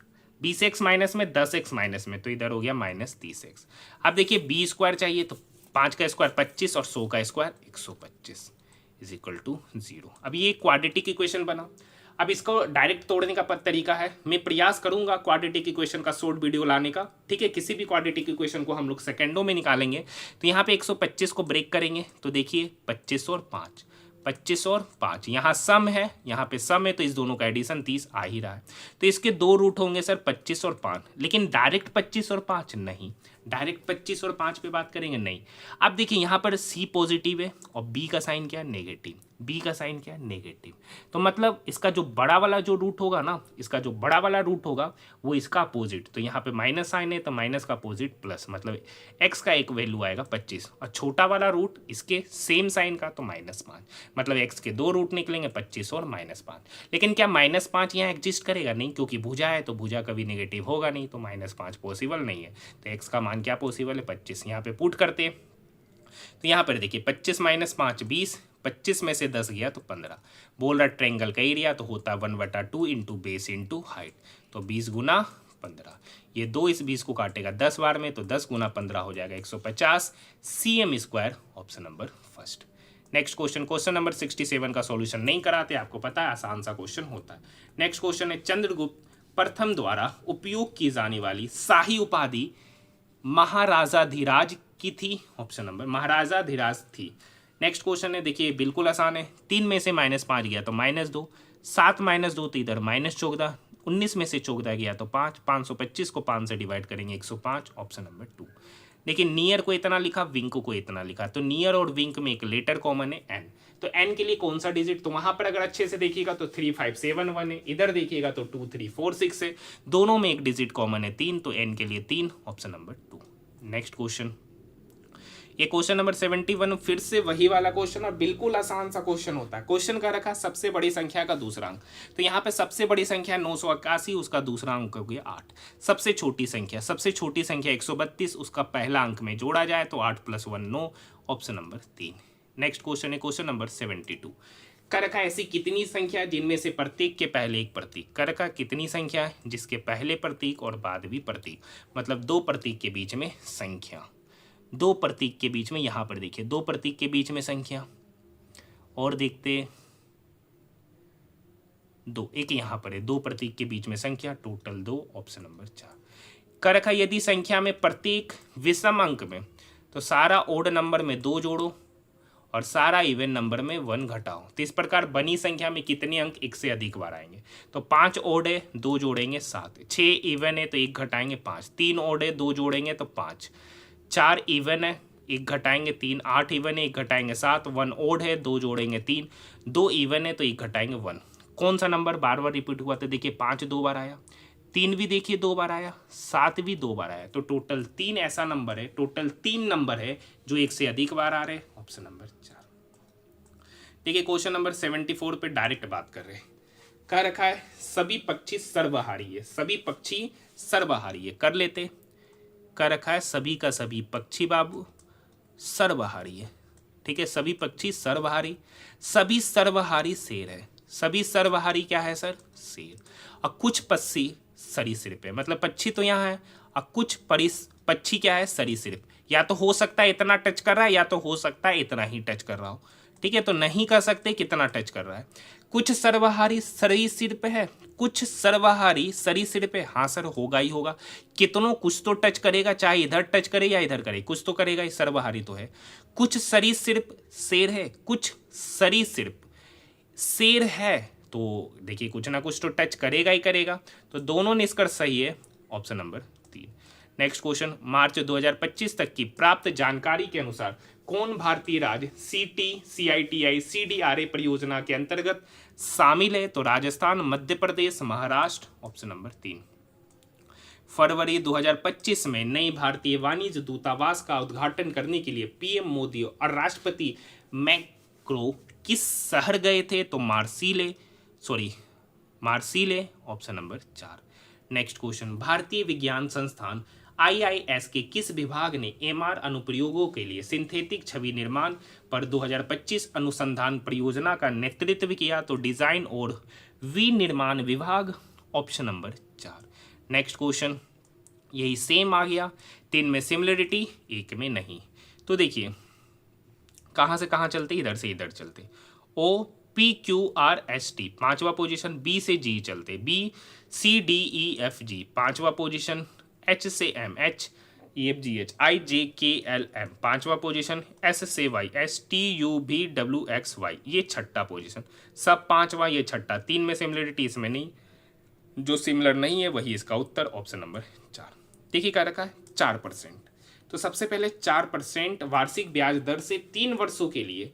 20x माइनस में 10x माइनस में, तो इधर हो गया -30x। अब देखिए बी स्क्वायर चाहिए, तो 5 का स्क्वायर 25 और 100 का स्क्वायर 125 इज इक्वल टू 0। अब ये क्वाड्रेटिक इक्वेशन बना। अब इसको डायरेक्ट तोड़ने का तरीका है, मैं प्रयास करूंगा क्वाड्रेटिक इक्वेशन का शॉर्ट वीडियो लाने का, ठीक है। किसी भी क्वाड्रेटिक इक्वेशन को हम लोग सेकेंडों में निकालेंगे। तो यहाँ पे 125 को ब्रेक करेंगे, तो देखिए 25 और 5, 25 और 5, यहाँ सम है, यहाँ पे सम है, तो इस दोनों का एडिशन 30 आ ही रहा है। तो इसके दो रूट होंगे सर 25 और 5, लेकिन डायरेक्ट 25 और 5 नहीं, डायरेक्ट 25 और 5 पे बात करेंगे नहीं। अब देखिए यहाँ पर सी पॉजिटिव है और बी का साइन क्या है, नेगेटिव, बी का साइन क्या है, नेगेटिव। तो मतलब इसका जो बड़ा वाला जो रूट होगा ना, इसका जो बड़ा वाला रूट होगा वो इसका अपोजिट, तो यहाँ पे माइनस साइन है तो माइनस का अपोजिट प्लस, मतलब एक्स का एक वैल्यू आएगा 25, और छोटा वाला रूट इसके सेम साइन का तो -5, मतलब एक्स के दो रूट निकलेंगे 25 और -5। लेकिन क्या -5 यहाँ एग्जिस्ट करेगा, नहीं, क्योंकि भुजा है तो भुजा कभी नेगेटिव होगा नहीं, तो -5 पॉसिबल नहीं है। तो एक्स का मान क्या पॉसिबल है, 25। यहाँ पे पुट करते हैं, तो यहाँ पर देखिए 25 - 5 20, 25 में से 10 गया तो 15। बोल रहा ट्रेंगल का एरिया तो होता 1/2 इंटू बेस इंटू हाइट, तो 20 गुना 15, ये 2 इस 20 को काटेगा 10 बार में, तो 10 गुना 15 हो जाएगा 150 cm², option number first. Next question, question number 67 का सॉल्यूशन नहीं कराते, आपको पता है आसान सा क्वेश्चन होता है। नेक्स्ट क्वेश्चन है, चंद्रगुप्त प्रथम द्वारा उपयोग की जाने वाली शाही उपाधि महाराजाधिराज की थी, ऑप्शन नंबर महाराजाधिराज थी। नेक्स्ट क्वेश्चन है, देखिए बिल्कुल आसान है, 3 में से -5 गया तो -2, 7 - 2 तो इधर -14, 19 में से 14 गया तो 5, 525 को 5 से डिवाइड करेंगे 105, ऑप्शन नंबर 2। लेकिन नियर को इतना लिखा, विंक को इतना लिखा, तो नियर और विंक में एक लेटर कॉमन है एन, तो एन के लिए कौन सा डिजिट, तो वहां पर अगर अच्छे से देखिएगा तो 3571 है, इधर देखिएगा तो 2346 है, दोनों में एक डिजिट कॉमन है 3, तो एन के लिए 3, ऑप्शन नंबर 2। नेक्स्ट क्वेश्चन, ये क्वेश्चन नंबर 71 फिर से वही वाला क्वेश्चन और बिल्कुल आसान सा क्वेश्चन होता है। क्वेश्चन का रखा सबसे बड़ी संख्या का दूसरा अंक, तो यहाँ पे सबसे बड़ी संख्या 981, उसका दूसरा अंक हो गया 8। सबसे छोटी संख्या 132, उसका पहला अंक में जोड़ा जाए तो 8 + 1 9, ऑप्शन नंबर 3। नेक्स्ट क्वेश्चन है क्वेश्चन नंबर 72, कर रखा ऐसी कितनी संख्या जिनमें से प्रत्येक के पहले एक प्रतीक, कर रखा कितनी संख्या है जिसके पहले प्रतीक और बाद भी प्रतीक, मतलब दो प्रतीक के बीच में संख्या, दो प्रतीक के बीच में, यहां पर देखिए दो प्रतीक के बीच में संख्या, और देखते 2, एक यहां पर है, दो प्रतीक के बीच में संख्या, टोटल 2, ऑप्शन नंबर 4। कर रखा यदि संख्या में प्रत्येक विषम अंक में, तो सारा ओड नंबर में 2 जोड़ो और सारा इवन नंबर में 1 घटाओ, तो इस प्रकार बनी संख्या में कितने अंक एक से अधिक बार आएंगे, तो 5 ओड है 2 जोड़ेंगे 7, 6 इवन है तो 1 घटाएंगे 5, 3 ओड है 2 जोड़ेंगे तो 5, 4 इवन है 1 घटाएंगे 3, 8 इवन है 1 घटाएंगे 7, 1 ओड है 2 जोड़ेंगे 3, 2 इवन है तो 1 घटाएंगे 1। कौन सा नंबर बार बार रिपीट हुआ, तो देखिए 5 2 बार आया, 3 भी देखिए 2 बार आया, 7 भी 2 बार आया, तो टोटल 3 ऐसा नंबर है, टोटल 3 नंबर है जो एक से अधिक बार आ रहे हैं, ऑप्शन नंबर 4। देखिए क्वेश्चन नंबर 74 पे डायरेक्ट बात कर रहे हैं, कह रखा है सभी पक्षी सर्वहारी है, सभी पक्षी सर्वहारी है, कर लेते, कर रखा है सभी का सभी पक्षी बाबू सर्वहारी है, ठीक है, सभी पक्षी सर्वहारी, सभी सर्वहारी शेर है, सभी सर्वहारी क्या है सर, शेर, और कुछ पक्षी सरीसृप है, मतलब पक्षी तो यहाँ है और कुछ पक्षी क्या है, सरीसृप, या तो हो सकता है इतना टच कर रहा है या तो हो सकता है इतना ही टच कर रहा हो, ठीक है, तो नहीं कर सकते कितना टच कर रहा है। कुछ सर्वहारी सरीसृप है, कुछ सर्वहारी सरीसृप है, हाँ सर होगा ही होगा, कितनों कुछ तो टच करेगा, चाहे इधर टच करे या इधर करे, कुछ तो करेगा, ये सर्वहारी तो है। कुछ सरीसृप शेर है, कुछ सरीसृप शेर है, तो देखिए कुछ ना कुछ तो टच करेगा ही करेगा, तो दोनों निष्कर्ष सही है, ऑप्शन नंबर 3। नेक्स्ट क्वेश्चन, मार्च 2025 तक की प्राप्त जानकारी के अनुसार कौन भारतीय राज्य CTCITI CDRA परियोजना के अंतर्गत शामिल है, तो राजस्थान, मध्य प्रदेश, महाराष्ट्र, ऑप्शन नंबर 3। फरवरी 2025 में नई भारतीय वाणिज्य दूतावास का उद्घाटन करने के लिए PM मोदी और राष्ट्रपति मैक्रो किस शहर गए थे, तो Marseille, option number 4। Next question, भारतीय विज्ञान संस्थान IIS के किस विभाग ने MR अनुप्रयोगों के लिए सिंथेटिक छवि निर्माण पर 2025 अनुसंधान परियोजना का नेतृत्व किया, तो डिजाइन और विनिर्माण विभाग, ऑप्शन नंबर 4। नेक्स्ट क्वेश्चन यही सेम आ गया, 3 में सिमिलरिटी 1 में नहीं। तो देखिए कहाँ से कहाँ चलते, इधर से इधर चलते। O P Q R S T 5वां पोजीशन, बी से जी चलते, B C D E F G 5वां पोजीशन, एच से M H E F G H I J K L M 5वां पोजीशन, एस से वाई एस टी यू भी W X Y ये 6ठा position, सब 5वां ये 6ठा। 3 में सिमिलरिटी इसमें नहीं, जो सिमिलर नहीं है वही इसका उत्तर, ऑप्शन नंबर 4। देखिए क्या रखा है 4%। तो सबसे पहले 4% वार्षिक ब्याज दर से 3 वर्षों के लिए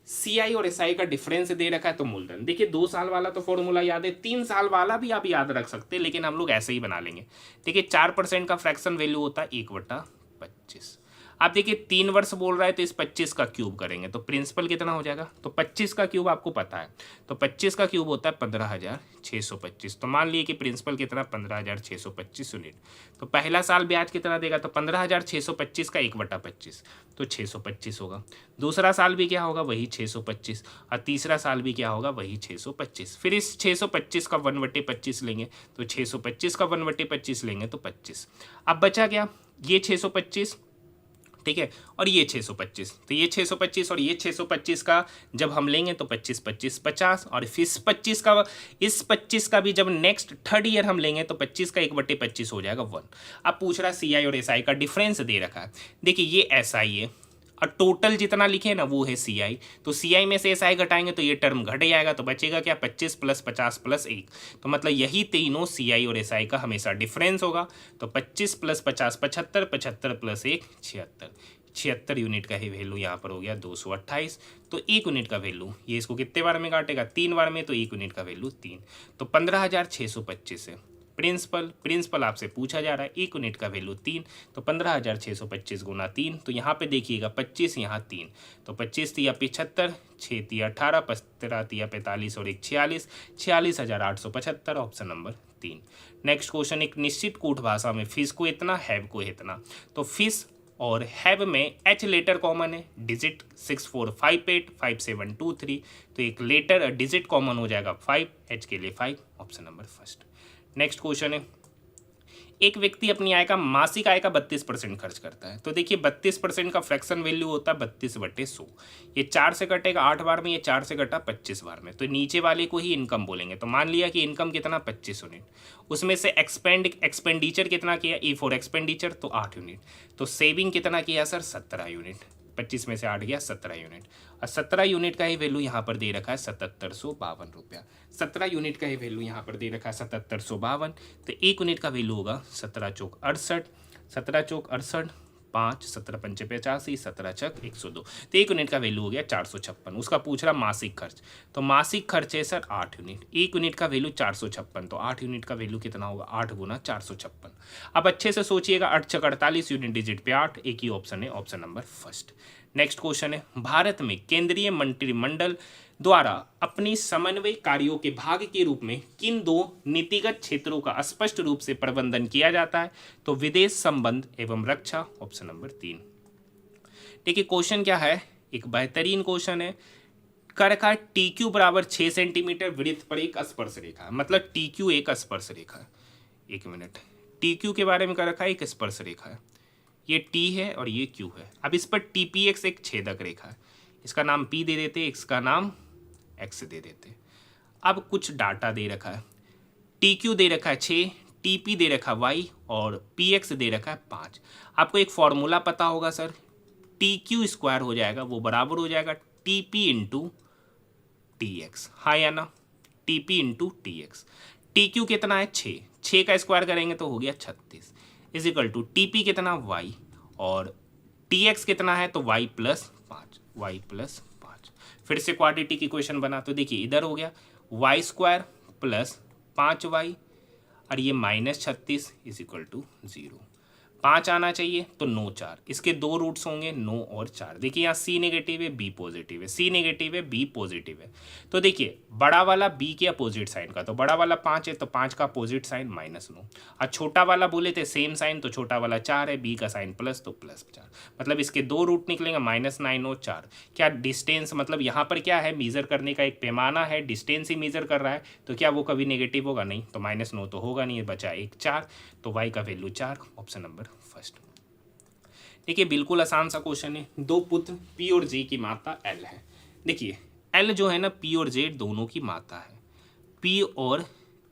सीआई और एसआई का डिफरेंस दे रखा है। तो मूलधन देखिए 2 साल वाला तो फॉर्मूला याद है, 3 साल वाला भी आप याद रख सकते हैं, लेकिन हम लोग ऐसे ही बना लेंगे। देखिए 4% का फ्रैक्शन वैल्यू होता है 1/25। आप देखिए 3 वर्ष बोल रहा है तो इस 25 का क्यूब करेंगे तो प्रिंसिपल कितना हो जाएगा, तो 25 का क्यूब आपको पता है, तो 25 का क्यूब होता है 15,625। तो मान लिए कि प्रिंसिपल कितना 15,625 यूनिट। तो पहला साल ब्याज कितना देगा, तो 15,625 का 1/25 तो 625 होगा। दूसरा साल भी क्या होगा, वही 625, और तीसरा साल भी क्या होगा, वही 625। फिर इस 625 का 1/25 लेंगे तो 625 का 1/25 लेंगे तो 25। अब बचा क्या, ये 625 ठीक है, और ये 625। तो ये 625 और ये 625 का जब हम लेंगे तो 25 25 50, और फिर इस 25 का भी जब नेक्स्ट थर्ड ईयर हम लेंगे तो 25 का 1/25 हो जाएगा 1। अब पूछ रहा है सी आई और एस आई का डिफरेंस दे रखा है। देखिए ये एस आई है और टोटल जितना लिखे ना वो है सी आई, तो सी आई में से एस आई घटाएंगे तो ये टर्म घट जाएगा, तो बचेगा क्या 25 + 50 + 1। तो मतलब यही तीनों सी आई और एस आई का हमेशा डिफरेंस होगा। तो 25 + 50 75, 75 + 1 76, 76 यूनिट का ही वैल्यू यहाँ पर हो गया 228। तो 1 यूनिट का वैल्यू ये इसको कितने बार में काटेगा, 3 बार में, तो 1 यूनिट का वैल्यू 3। तो 15,625 है प्रिंसिपल आपसे पूछा जा रहा है, 1 यूनिट का वैल्यू 3, तो 15,625 गुना 3, तो यहाँ पे देखिएगा 25 यहाँ 3, तो 25 तिया 75, 6 तिया 18, 15 तिया 45 और 1 46, 46,875, ऑप्शन नंबर 3। नेक्स्ट क्वेश्चन, एक निश्चित कूट भाषा में फिश को इतना हैव को इतना। तो फिश और हैव में एच लेटर कॉमन है, डिजिट 6458 5723, तो एक लेटर डिजिट कॉमन हो जाएगा 5, एच के लिए 5, option number first. Next question है, एक व्यक्ति अपनी आय का मासिक आय का 32% खर्च करता है। तो देखिए 32% का फ्रैक्शन वैल्यू होता है 32/100। ये 4 से कटेगा 8 बार में, ये 4 से कटा 25 बार में, तो नीचे वाले को ही इनकम बोलेंगे। तो मान लिया कि इनकम कितना 25 यूनिट, उसमें से एक्सपेंडिचर कितना किया, ई फॉर एक्सपेंडिचर तो 8 यूनिट, तो सेविंग कितना किया सर 17 यूनिट, 25 में से 8 गया 17 यूनिट, और 17 यूनिट का ही वैल्यू यहाँ पर दे रखा है 7752 रुपया। 17 यूनिट का ही वैल्यू यहाँ पर दे रखा है 7752, तो 1 यूनिट का वैल्यू होगा 17 चौक 68, 17 चौक 68 5, 17 पंचे 85, 17 छक 102, तो 1 यूनिट का वैल्यू हो गया 456। उसका पूछ रहा मासिक खर्च, तो मासिक खर्च है सर 8 यूनिट, 1 यूनिट का वैल्यू 456, तो 8 यूनिट का वैल्यू कितना होगा 8 गुना 456। अब अच्छे से सोचिएगा, 8 छक 48 यूनिट डिजिट पे 8, एक ही ऑप्शन है, option number first. Next question है, भारत में केंद्रीय मंत्रिमंडल द्वारा अपनी समन्वय कार्यों के भाग के रूप में किन 2 नीतिगत क्षेत्रों का स्पष्ट रूप से प्रबंधन किया जाता है, तो विदेश संबंध एवं रक्षा, ऑप्शन नंबर 3। देखिए क्वेश्चन क्या है, एक बेहतरीन क्वेश्चन है, कर रखा है टी क्यू बराबर 6 सेंटीमीटर वृत्त पर एक स्पर्श रेखा, मतलब टी क्यू एक स्पर्श रेखा है। 1 मिनट, टी क्यू के बारे में कर रखा है एक स्पर्श रेखा है, ये टी है और ये क्यू है। अब इस पर टी पी एक्स एक छेदक रेखा है, इसका नाम पी दे देते, इसका नाम एक्स दे देते। अब कुछ डाटा दे रखा है, टी क्यू दे रखा है 6, टी पी दे रखा है वाई, और पी एक्स दे रखा है 5। आपको एक फॉर्मूला पता होगा सर, टी क्यू स्क्वायर हो जाएगा वो बराबर हो जाएगा T P into T x, हाँ या ना, T P into T x. T Q कितना है 6, 6 का स्क्वायर करेंगे तो हो गया 36, is equal to T P कितना वाई, और टी एक्स कितना है तो वाई प्लस 5। फिर से क्वाड्रेटिक की इक्वेशन बना, तो देखिए इधर हो गया वाई स्क्वायर प्लस 5y, और ये -36 इज इक्वल टू 0। 5 आना चाहिए तो 9 4, इसके दो रूट्स होंगे 9 और 4। देखिए यहाँ सी नेगेटिव है बी पॉजिटिव है, सी नेगेटिव है बी पॉजिटिव है। तो देखिए बड़ा वाला बी के अपोजिट साइन का, तो बड़ा वाला 5 है तो 5 का अपोजिट साइन -9, और छोटा वाला बोले थे सेम साइन तो छोटा वाला 4 है, बी का साइन प्लस तो +4, मतलब इसके दो रूट निकलेंगे -9 और 4। क्या डिस्टेंस, मतलब यहाँ पर क्या है, मेजर करने का एक पैमाना है, डिस्टेंस ही मेजर कर रहा है, तो क्या वो कभी नेगेटिव होगा? नहीं, तो -9 तो होगा नहीं, बचा 1 4, तो y का वैल्यू 4, ऑप्शन नंबर फर्स्ट। देखिए बिल्कुल आसान सा क्वेश्चन है। दो पुत्र पी और जे की माता एल है। देखिए एल जो है ना पी और जे दोनों की माता है, पी और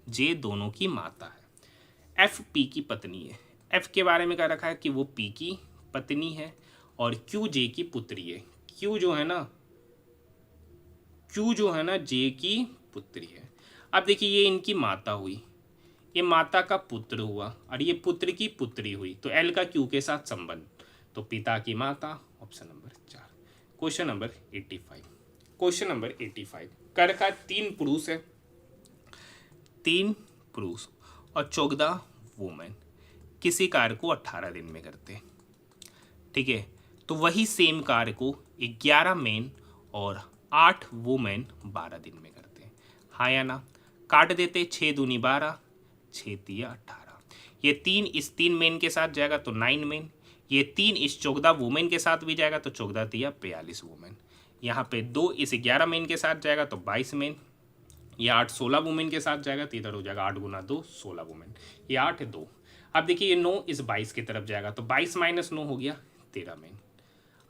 जे दोनों की माता है। एफ पी की पत्नी है। एफ के बारे में कह रखा है कि वो पी की पत्नी है और क्यू जे की पुत्री है। क्यू जो है ना जे की पुत्री है। अब देखिए ये इनकी माता हुई, ये माता का पुत्र हुआ और ये पुत्र की पुत्री हुई, तो एल का क्यू के साथ संबंध, तो पिता की माता, option number 4। Question number 85। Question number 85 कर रखा 3 पुरुष है, 3 पुरुष और 14 वुमेन किसी कार्य को 18 दिन में करते हैं। ठीक है, तो वही सेम कार्य को 11 मेन और 8 वुमेन 12 दिन में करते हैं। हाँ या ना? काट देते, 6 दूनी 12, 6 तिया 18। ये 3 इस 3 मेन के साथ जाएगा तो 9 मेन, ये 3 इस 14 वुमेन के साथ भी जाएगा तो 14 तिया 42 वुमेन। यहाँ पे 2 इस 11 मेन के साथ जाएगा तो 22 मेन, ये 8 16 वुमेन के साथ जाएगा तो इधर हो जाएगा 8 गुना 2 16 वुमेन, ये 8 2। अब देखिए ये 9 इस 22 की तरफ जाएगा तो 22 - 9 हो गया 13 मेन।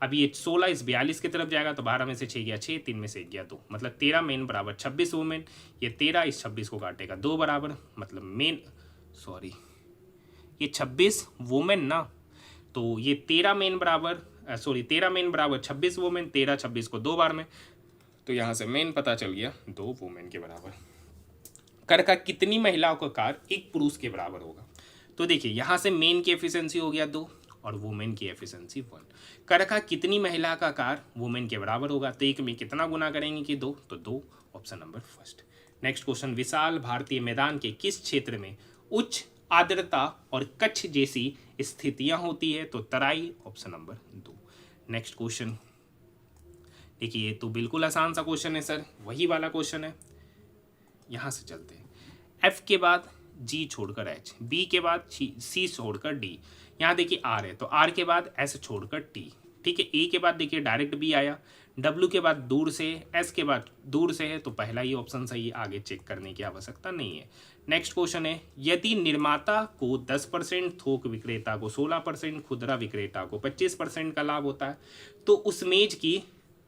अब ये 16 इस 42 की तरफ जाएगा तो 12 में से 6 गया 6, 3 में से 1 गया 2, मतलब 13 मेन बराबर 26 वुमेन। ये 13 इस 26 को काटेगा 2 बराबर, मतलब मेन ये 26 वुमेन ना, तो ये 13 मेन बराबर 26 वुमेन, 13 26 को 2 बार में, तो यहाँ से मेन पता चल गया 2 वुमेन के बराबर। कर का कितनी महिलाओं का कार्य एक पुरुष के बराबर होगा? तो देखिए यहाँ से मेन की एफिशिएंसी हो गया 2 और वुमेन की एफिशिएंसी 1। कर का कितनी महिला का कार्य वुमेन के बराबर होगा? तो एक में कितना गुना करेंगे कि 2, तो 2, option number first. Next question, विशाल भारतीय मैदान के किस क्षेत्र में उच्च आर्द्रता और कच्छ जैसी स्थितियां होती है? तो तराई, ऑप्शन नंबर 2। नेक्स्ट क्वेश्चन देखिए, ये तो बिल्कुल आसान सा क्वेश्चन है सर, वही वाला क्वेश्चन है। यहां से चलते हैं, एफ के बाद जी छोड़कर एच, बी के बाद सी छोड़कर डी, यहाँ देखिए आर है तो आर के बाद एस छोड़कर टी। ठीक है, ए के बाद देखिए डायरेक्ट बी आया, डब्ल्यू के बाद दूर से, एस के बाद दूर से है, तो पहला ही ऑप्शन सही है, आगे चेक करने की आवश्यकता नहीं है। नेक्स्ट क्वेश्चन है, यदि निर्माता को 10%, थोक विक्रेता को 16%, खुदरा विक्रेता को 25% का लाभ होता है, तो उस मेज की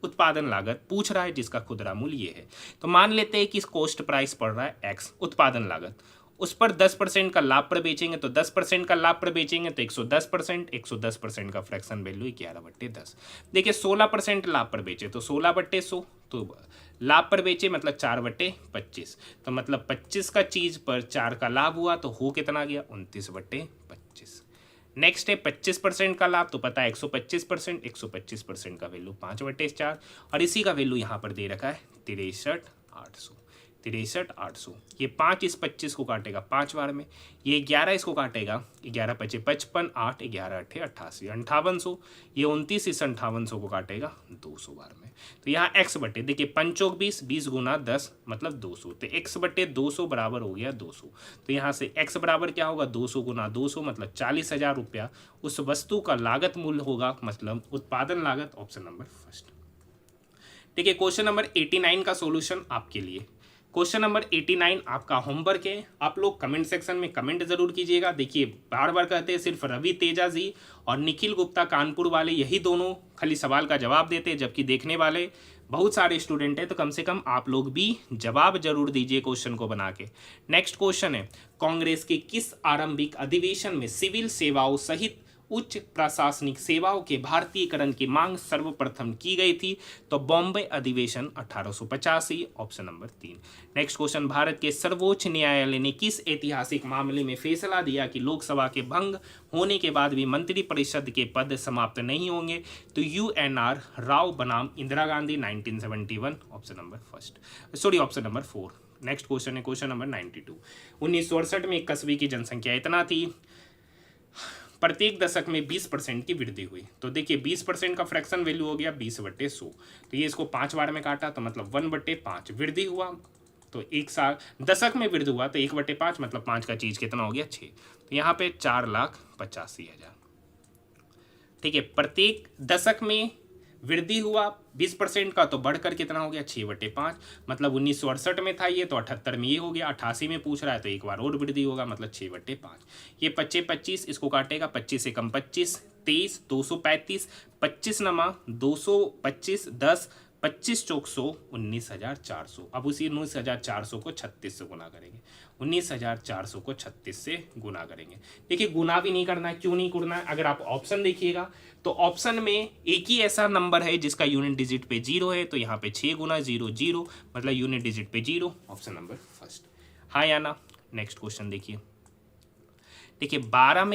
उत्पादन लागत पूछ रहा है जिसका खुदरा मूल्य ये है। तो मान लेते हैं कि इस कॉस्ट प्राइस पड़ रहा है एक्स, उत्पादन लागत, उस पर 10% का लाभ पर बेचेंगे, तो 10% का लाभ पर बेचेंगे तो 110%, 110% का फ्रैक्शन वैल्यू 11/10। देखिए 16% लाभ पर बेचे तो 16/100, तो लाभ पर बेचे मतलब 4/25, तो मतलब 25 का चीज पर 4 का लाभ हुआ तो हो कितना गया 29/25। नेक्स्ट है 25% का लाभ, तो पता है 125%, 125% का वैल्यू 5/4, और इसी का वैल्यू यहाँ पर दे रखा है 63,800, 63,800। ये 5 इस 25 को काटेगा 5 बार में, ये 11 इसको काटेगा, 11 × 5 = 55, 8 11 8 88, 5800, ये 29 इस 5800 को काटेगा 200 बार में। तो यहाँ x बटे, देखिए 5 20, 20 गुना 10 मतलब 200, तो x/200 बराबर हो गया 200। तो यहाँ से x बराबर क्या होगा 200 गुना 200 मतलब 40,000 रुपया उस वस्तु का लागत मूल्य होगा, मतलब उत्पादन लागत, ऑप्शन नंबर फर्स्ट। ठीक है, क्वेश्चन नंबर 89 का सॉल्यूशन आपके लिए। क्वेश्चन नंबर 89 आपका होमवर्क है, आप लोग कमेंट सेक्शन में कमेंट जरूर कीजिएगा। देखिए बार बार कहते हैं सिर्फ रवि तेजा जी और निखिल गुप्ता कानपुर वाले यही दोनों खाली सवाल का जवाब देते हैं, जबकि देखने वाले बहुत सारे स्टूडेंट हैं, तो कम से कम आप लोग भी जवाब जरूर दीजिए क्वेश्चन को बना के। नेक्स्ट क्वेश्चन है, कांग्रेस के किस आरंभिक अधिवेशन में सिविल सेवाओं सहित उच्च प्रशासनिक सेवाओं के भारतीयकरण की मांग सर्वप्रथम की गई थी? तो बॉम्बे अधिवेशन 1885, option number 3। Next question, Bharat के सर्वोच्च न्यायालय ने किस ऐतिहासिक मामले में फैसला दिया कि लोकसभा के भंग होने के बाद भी मंत्रिपरिषद के पद समाप्त नहीं होंगे? तो UNR राव बनाम Indira Gandhi 1971, option number 4। Next question है क्वेश्चन नंबर 92। 1968 में एक कस्बे की जनसंख्या इतना थी, प्रत्येक दशक में 20% की वृद्धि हुई। तो देखिए 20% का फ्रैक्शन वैल्यू हो गया 20/100। तो ये इसको 5 बार में काटा तो मतलब 1/5 वृद्धि हुआ। तो एक साल दशक में वृद्धि हुआ तो 1/5 मतलब 5 का चीज कितना हो गया 6। तो यहाँ पे 4,85,000। ठीक है, प्रत्येक दशक में वृद्धि हुआ 20% का तो बढ़कर कितना हो गया 6/5 मतलब 1968 में था ये तो 78 में ये हो गया, 88 में पूछ रहा है तो एक बार और वृद्धि होगा मतलब 6/5। ये 25 इसको काटेगा 25 से कम 25 23 235 25 नमा 225 10 25 चौक 100 19,400। अब उसी 19,400 को 36 से गुना करेंगे, 19,400 को 36 से गुना करेंगे। देखिए गुना भी नहीं करना है, क्यों नहीं करना है? अगर आप ऑप्शन देखिएगा तो ऑप्शन में एक ही ऐसा नंबर है जिसका यूनिट डिजिट पे 0 है, तो यहाँ पे 6 गुना 0 0 मतलब यूनिट डिजिट पे 0, ऑप्शन नंबर फर्स्ट। हाँ या ना? नेक्स्ट क्वेश्चन देखिए। देखिए 12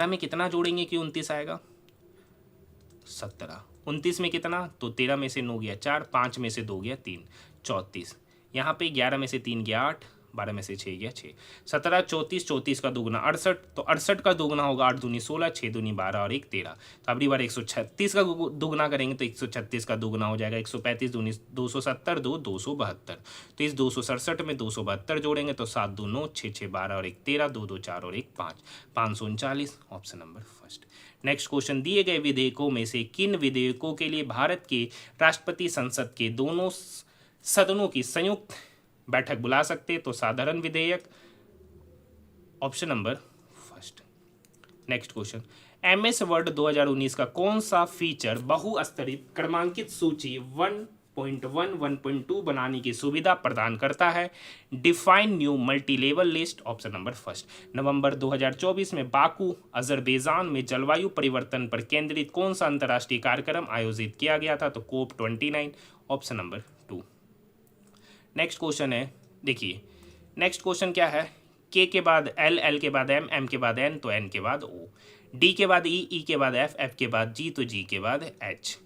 में कितना जोड़ेंगे कि 29 आएगा? 17। 29 में कितना? तो 13 में से 9 गया 4, 5 में से 2 गया 3, 34। यहाँ पे 11 में से 3 गया 8, 12 में से 6 गया 6, 17 34, 34 का दोगुना 68, तो 68 का दोगुना होगा 8 दूनी 16, 6 दूनी 12 और 1 13। तो अगली बार 136 का दोगुना करेंगे तो 136 का दोगुना हो जाएगा 135 दूनी 270 2 272। तो इस 267 में 272 जोड़ेंगे तो 7 2 9 6 6 12 और 1 13, 2 2 4 और 1 5, 539, option number first. Next question, दिए गए विधेयकों में से किन विधेयकों के लिए भारत के राष्ट्रपति संसद के दोनों सदनों की संयुक्त बैठक बुला सकते? तो साधारण विधेयक, option number first. Next question, MS word 2019 का कौन सा फीचर बहुस्तरित क्रमांकित सूची 1.1 1.2 बनाने की सुविधा प्रदान करता है? Define new multi level list, option number first. नवंबर 2024 में बाकू अजरबैजान में जलवायु परिवर्तन पर केंद्रित कौन सा अंतर्राष्ट्रीय कार्यक्रम आयोजित किया गया था? तो COP 29, option number 2। Next question है, देखिए नेक्स्ट क्वेश्चन क्या है? K के बाद L, L के बाद M, M के बाद N तो N के बाद O, D के बाद E, E के बाद F, F के बाद G तो G के बाद H,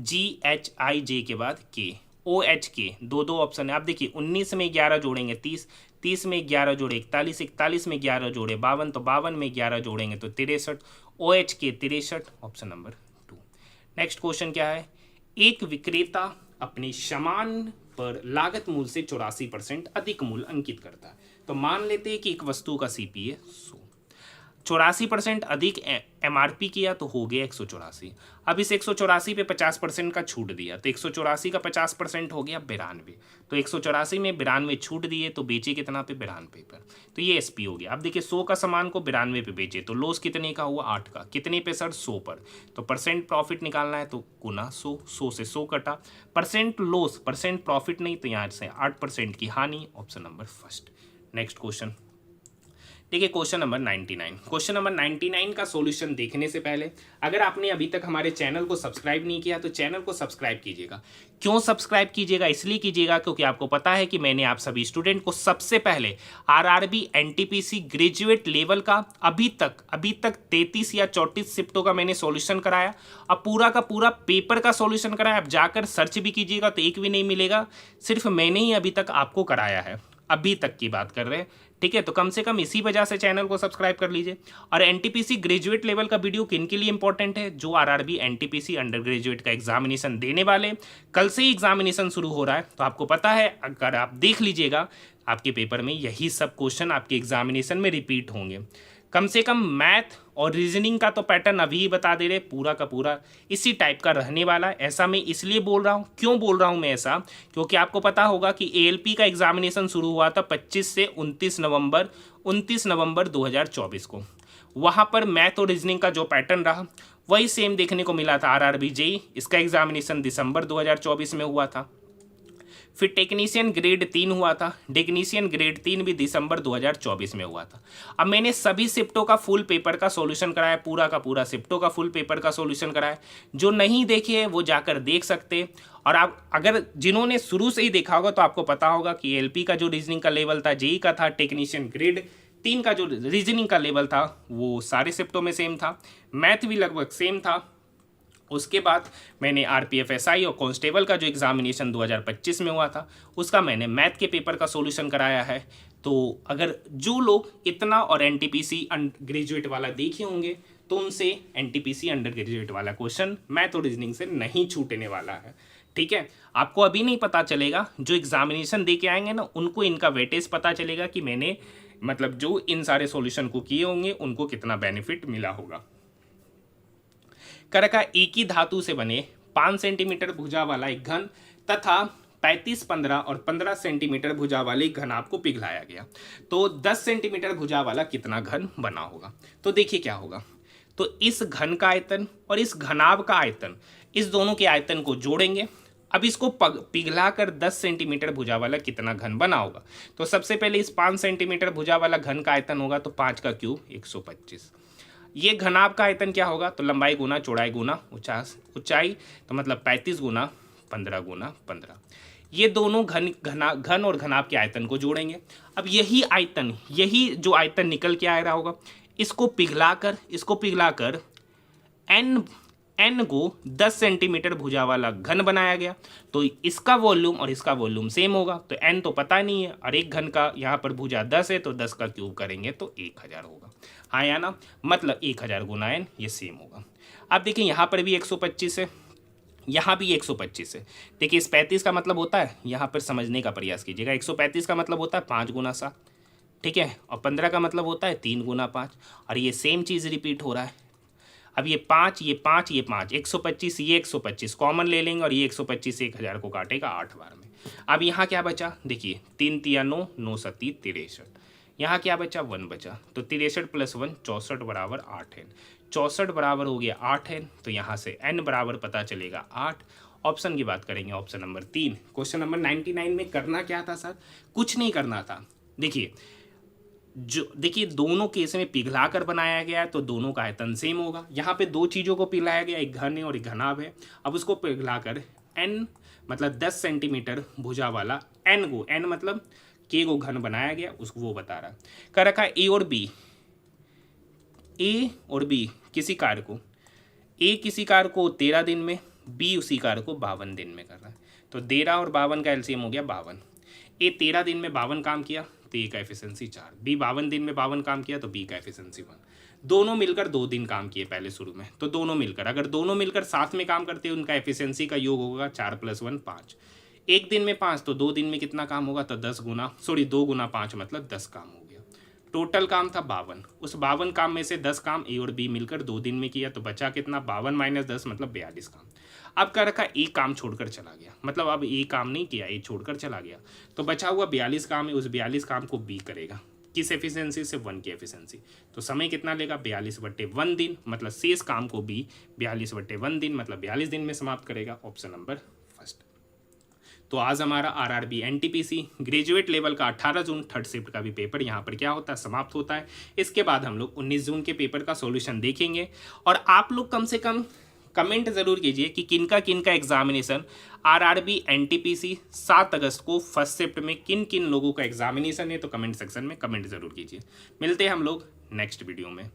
G H I J के बाद K, O H K। दो दो ऑप्शन है। आप देखिए 19 में 11 जोड़ेंगे 30, 30 में 11 जोड़े 41, 41 में 11 जोड़े 52, तो 52 में 11 जोड़ेंगे तो 63, OH K 63, option number 2। Next question क्या है? एक विक्रेता अपने सामान पर लागत मूल्य से 84% अधिक मूल्य अंकित करता है। तो मान लेते हैं कि एक वस्तु का CPA 100, 84% अधिक MRP किया तो हो गया 184। अब इस 184 पे 50% का छूट दिया तो 184 का 50% हो गया 92। तो 184 में 92 छूट दिए तो बेचे कितना पे? 92 पर। तो ये SP हो गया। अब देखिए 100 का सामान को 92 पे बेचे तो लॉस कितने का हुआ? 8 का। कितने पे सर? 100 पर। तो परसेंट प्रॉफिट निकालना है तो गुना 100, 100 से 100 कटा, परसेंट लॉस परसेंट प्रॉफिट नहीं तो यहाँ से 8% की हानि, option number first. Next question देखिए, क्वेश्चन नंबर 99। क्वेश्चन नंबर 99 का सॉल्यूशन देखने से पहले अगर आपने अभी तक हमारे चैनल को सब्सक्राइब नहीं किया तो चैनल को सब्सक्राइब कीजिएगा। क्यों सब्सक्राइब कीजिएगा? इसलिए कीजिएगा क्योंकि आपको पता है कि मैंने आप सभी स्टूडेंट को सबसे पहले RRB NTPC ग्रेजुएट लेवल का अभी तक 33 या 34 शिफ्टों का मैंने सॉल्यूशन कराया। अब पूरा का पूरा पेपर का सॉल्यूशन कराया। अब जाकर सर्च भी कीजिएगा तो एक भी नहीं मिलेगा, सिर्फ मैंने ही अभी तक आपको कराया है। अभी तक की बात कर रहे हैं, ठीक है? तो कम से कम इसी वजह से चैनल को सब्सक्राइब कर लीजिए। और NTPC ग्रेजुएट लेवल का वीडियो किन के लिए इंपॉर्टेंट है? जो RRB NTPC अंडर ग्रेजुएट का एग्जामिनेशन देने वाले, कल से ही एग्जामिनेशन शुरू हो रहा है तो आपको पता है, अगर आप देख लीजिएगा आपके पेपर में यही सब क्वेश्चन आपके एग्जामिनेशन में रिपीट होंगे। कम से कम मैथ और रीजनिंग का तो पैटर्न अभी ही बता दे रहे, पूरा का पूरा इसी टाइप का रहने वाला है। ऐसा मैं इसलिए बोल रहा हूँ, क्यों बोल रहा हूँ मैं ऐसा? क्योंकि आपको पता होगा कि ALP का एग्जामिनेशन शुरू हुआ था 25 से 29 नवंबर 2024 को। वहाँ पर मैथ और रीजनिंग का जो पैटर्न रहा वही सेम देखने को मिला था। RRB JEE इसका एग्जामिनेशन दिसंबर 2024 में हुआ था। फिर टेक्नीशियन ग्रेड 3 हुआ था, टेक्नीशियन ग्रेड 3 भी दिसंबर 2024 में हुआ था। अब मैंने सभी शिफ्टों का फुल पेपर का सॉल्यूशन कराया, पूरा का पूरा शिफ्टों का फुल पेपर का सॉल्यूशन कराया। जो नहीं देखे वो जाकर देख सकते। और आप अगर जिन्होंने शुरू से ही देखा होगा तो आपको पता होगा कि LP का जो रीजनिंग का लेवल था, JEE का था, टेक्नीशियन ग्रेड 3 का जो रीजनिंग का लेवल था वो सारे शिफ्टों में सेम था, मैथ भी लगभग सेम था। उसके बाद मैंने RPF SI और कांस्टेबल का जो एग्जामिनेशन 2025 में हुआ था उसका मैंने मैथ के पेपर का सॉल्यूशन कराया है। तो अगर जो लोग इतना और एनटीपीसी ग्रेजुएट वाला देखे होंगे तो उनसे एनटीपीसी अंडर ग्रेजुएट वाला क्वेश्चन मैथ और रीजनिंग से नहीं छूटने वाला है। ठीक है, आपको अभी नहीं पता चलेगा, जो एग्जामिनेशन दे के आएंगे ना उनको इनका वेटेज पता चलेगा कि मैंने मतलब जो इन सारे सॉल्यूशन को किए होंगे उनको कितना बेनिफिट मिला होगा। करका एक ही धातु से बने 5 सेंटीमीटर भुजा वाला एक घन तथा 35, 15 और 15 सेंटीमीटर भुजा वाले घन आपको पिघलाया गया, तो 10 सेंटीमीटर भुजा वाला कितना घन बना होगा। तो देखिए क्या होगा, तो इस घन का आयतन और इस घनाभ का आयतन, इस दोनों के आयतन को जोड़ेंगे। अब इसको पिघला कर 10 सेंटीमीटर भुजा वाला कितना घन बना होगा। तो सबसे पहले इस 5 सेंटीमीटर भुजा वाला घन का आयतन होगा तो 5 का क्यूब 125। ये घनाभ का आयतन क्या होगा, तो लंबाई गुना चौड़ाई गुना ऊंचाई, तो मतलब 35 गुना 15 गुना 15। ये दोनों घन और घनाभ के आयतन को जोड़ेंगे। अब यही जो आयतन निकल के आ रहा होगा, इसको पिघलाकर n को 10 सेंटीमीटर भुजा वाला घन बनाया गया, तो इसका वॉल्यूम और इसका वॉल्यूम सेम होगा। तो n तो पता नहीं है और एक घन का यहाँ पर भुजा 10 है, तो 10 का क्यूब करेंगे तो 1000 होगा। हाँ या ना, मतलब 1000 गुना n, ये सेम होगा। अब देखिए यहाँ पर भी 125 है, यहाँ भी 125 है। देखिए इस 35 का मतलब होता है, यहाँ पर समझने का प्रयास कीजिएगा, 135 का मतलब होता है 5 गुना 7, ठीक है, और 15 का मतलब होता है 3 गुना 5, और ये सेम चीज़ रिपीट हो रहा है। अब ये 5 ये 5 ये 5, 125 ये 125 कॉमन ले लेंगे और ये 125 1000 को काटेगा 8 बार में। अब यहाँ क्या बचा, देखिए 3 तिया 9, 9 सती 63, यहाँ क्या बचा 1 बचा, तो 63 + 1 64 बराबर 8 है। 64 बराबर हो गया 8 है, तो यहाँ से n बराबर पता चलेगा 8। ऑप्शन की बात करेंगे, ऑप्शन नंबर 3। क्वेश्चन नंबर 99 में करना क्या था सर, कुछ नहीं करना था। देखिए दोनों केस में पिघला कर बनाया गया है तो दोनों का आयतन सेम होगा। यहाँ पे दो चीज़ों को पिघलाया गया, एक घन है और एक घनाभ है। अब उसको पिघलाकर n मतलब 10 सेंटीमीटर भुजा वाला n मतलब k को घन बनाया गया, उसको वो बता रहा। कर रखा ए और b किसी कार्य को, a किसी कार्य को 13 दिन में, b उसी कार्य को 52 दिन में कर रहा है। तो 13 और 52 का एलसीएम हो गया 52। ए 13 दिन में 52 काम किया तो ए का एफिशिएंसी 4, बी 52 दिन में 52 काम किया तो बी का एफिशिएंसी 1। दोनों मिलकर 2 दिन काम किए पहले शुरू में, तो दोनों मिलकर अगर दोनों मिलकर साथ में काम करते हैं उनका एफिशिएंसी का योग होगा 4 + 1 5। एक दिन में 5 तो 2 दिन में कितना काम होगा, तो 2 गुना 5 मतलब 10 काम हो गया। टोटल काम था 52, उस 52 काम में से 10 काम ए और बी मिलकर 2 दिन में किया, तो बचा कितना 52 - 10 मतलब 42 काम। अब क्या रखा, एक काम छोड़कर चला गया, मतलब अब एक काम नहीं किया, एक छोड़कर चला गया, तो बचा हुआ 42 काम है। उस 42 काम को बी करेगा, किस एफिशिएंसी से, 1 की एफिशिएंसी। तो समय कितना लेगा 42/1 दिन, मतलब शेष काम को बी 42/1 दिन मतलब 42 दिन में समाप्त करेगा। Option number first. तो आज हमारा आरआरबी एनटीपीसी ग्रेजुएट लेवल का 18 जून थर्ड शिफ्ट का भी पेपर यहाँ पर क्या होता है, समाप्त होता है। इसके बाद हम लोग 19 जून के पेपर का सॉल्यूशन देखेंगे। और आप लोग कम से कम कमेंट ज़रूर कीजिए कि किनका एग्जामिनेशन आरआरबी एनटीपीसी 7 अगस्त को फर्स्ट शिफ्ट में किन किन लोगों का एग्जामिनेशन है, तो कमेंट सेक्शन में कमेंट ज़रूर कीजिए। मिलते हैं हम लोग नेक्स्ट वीडियो में।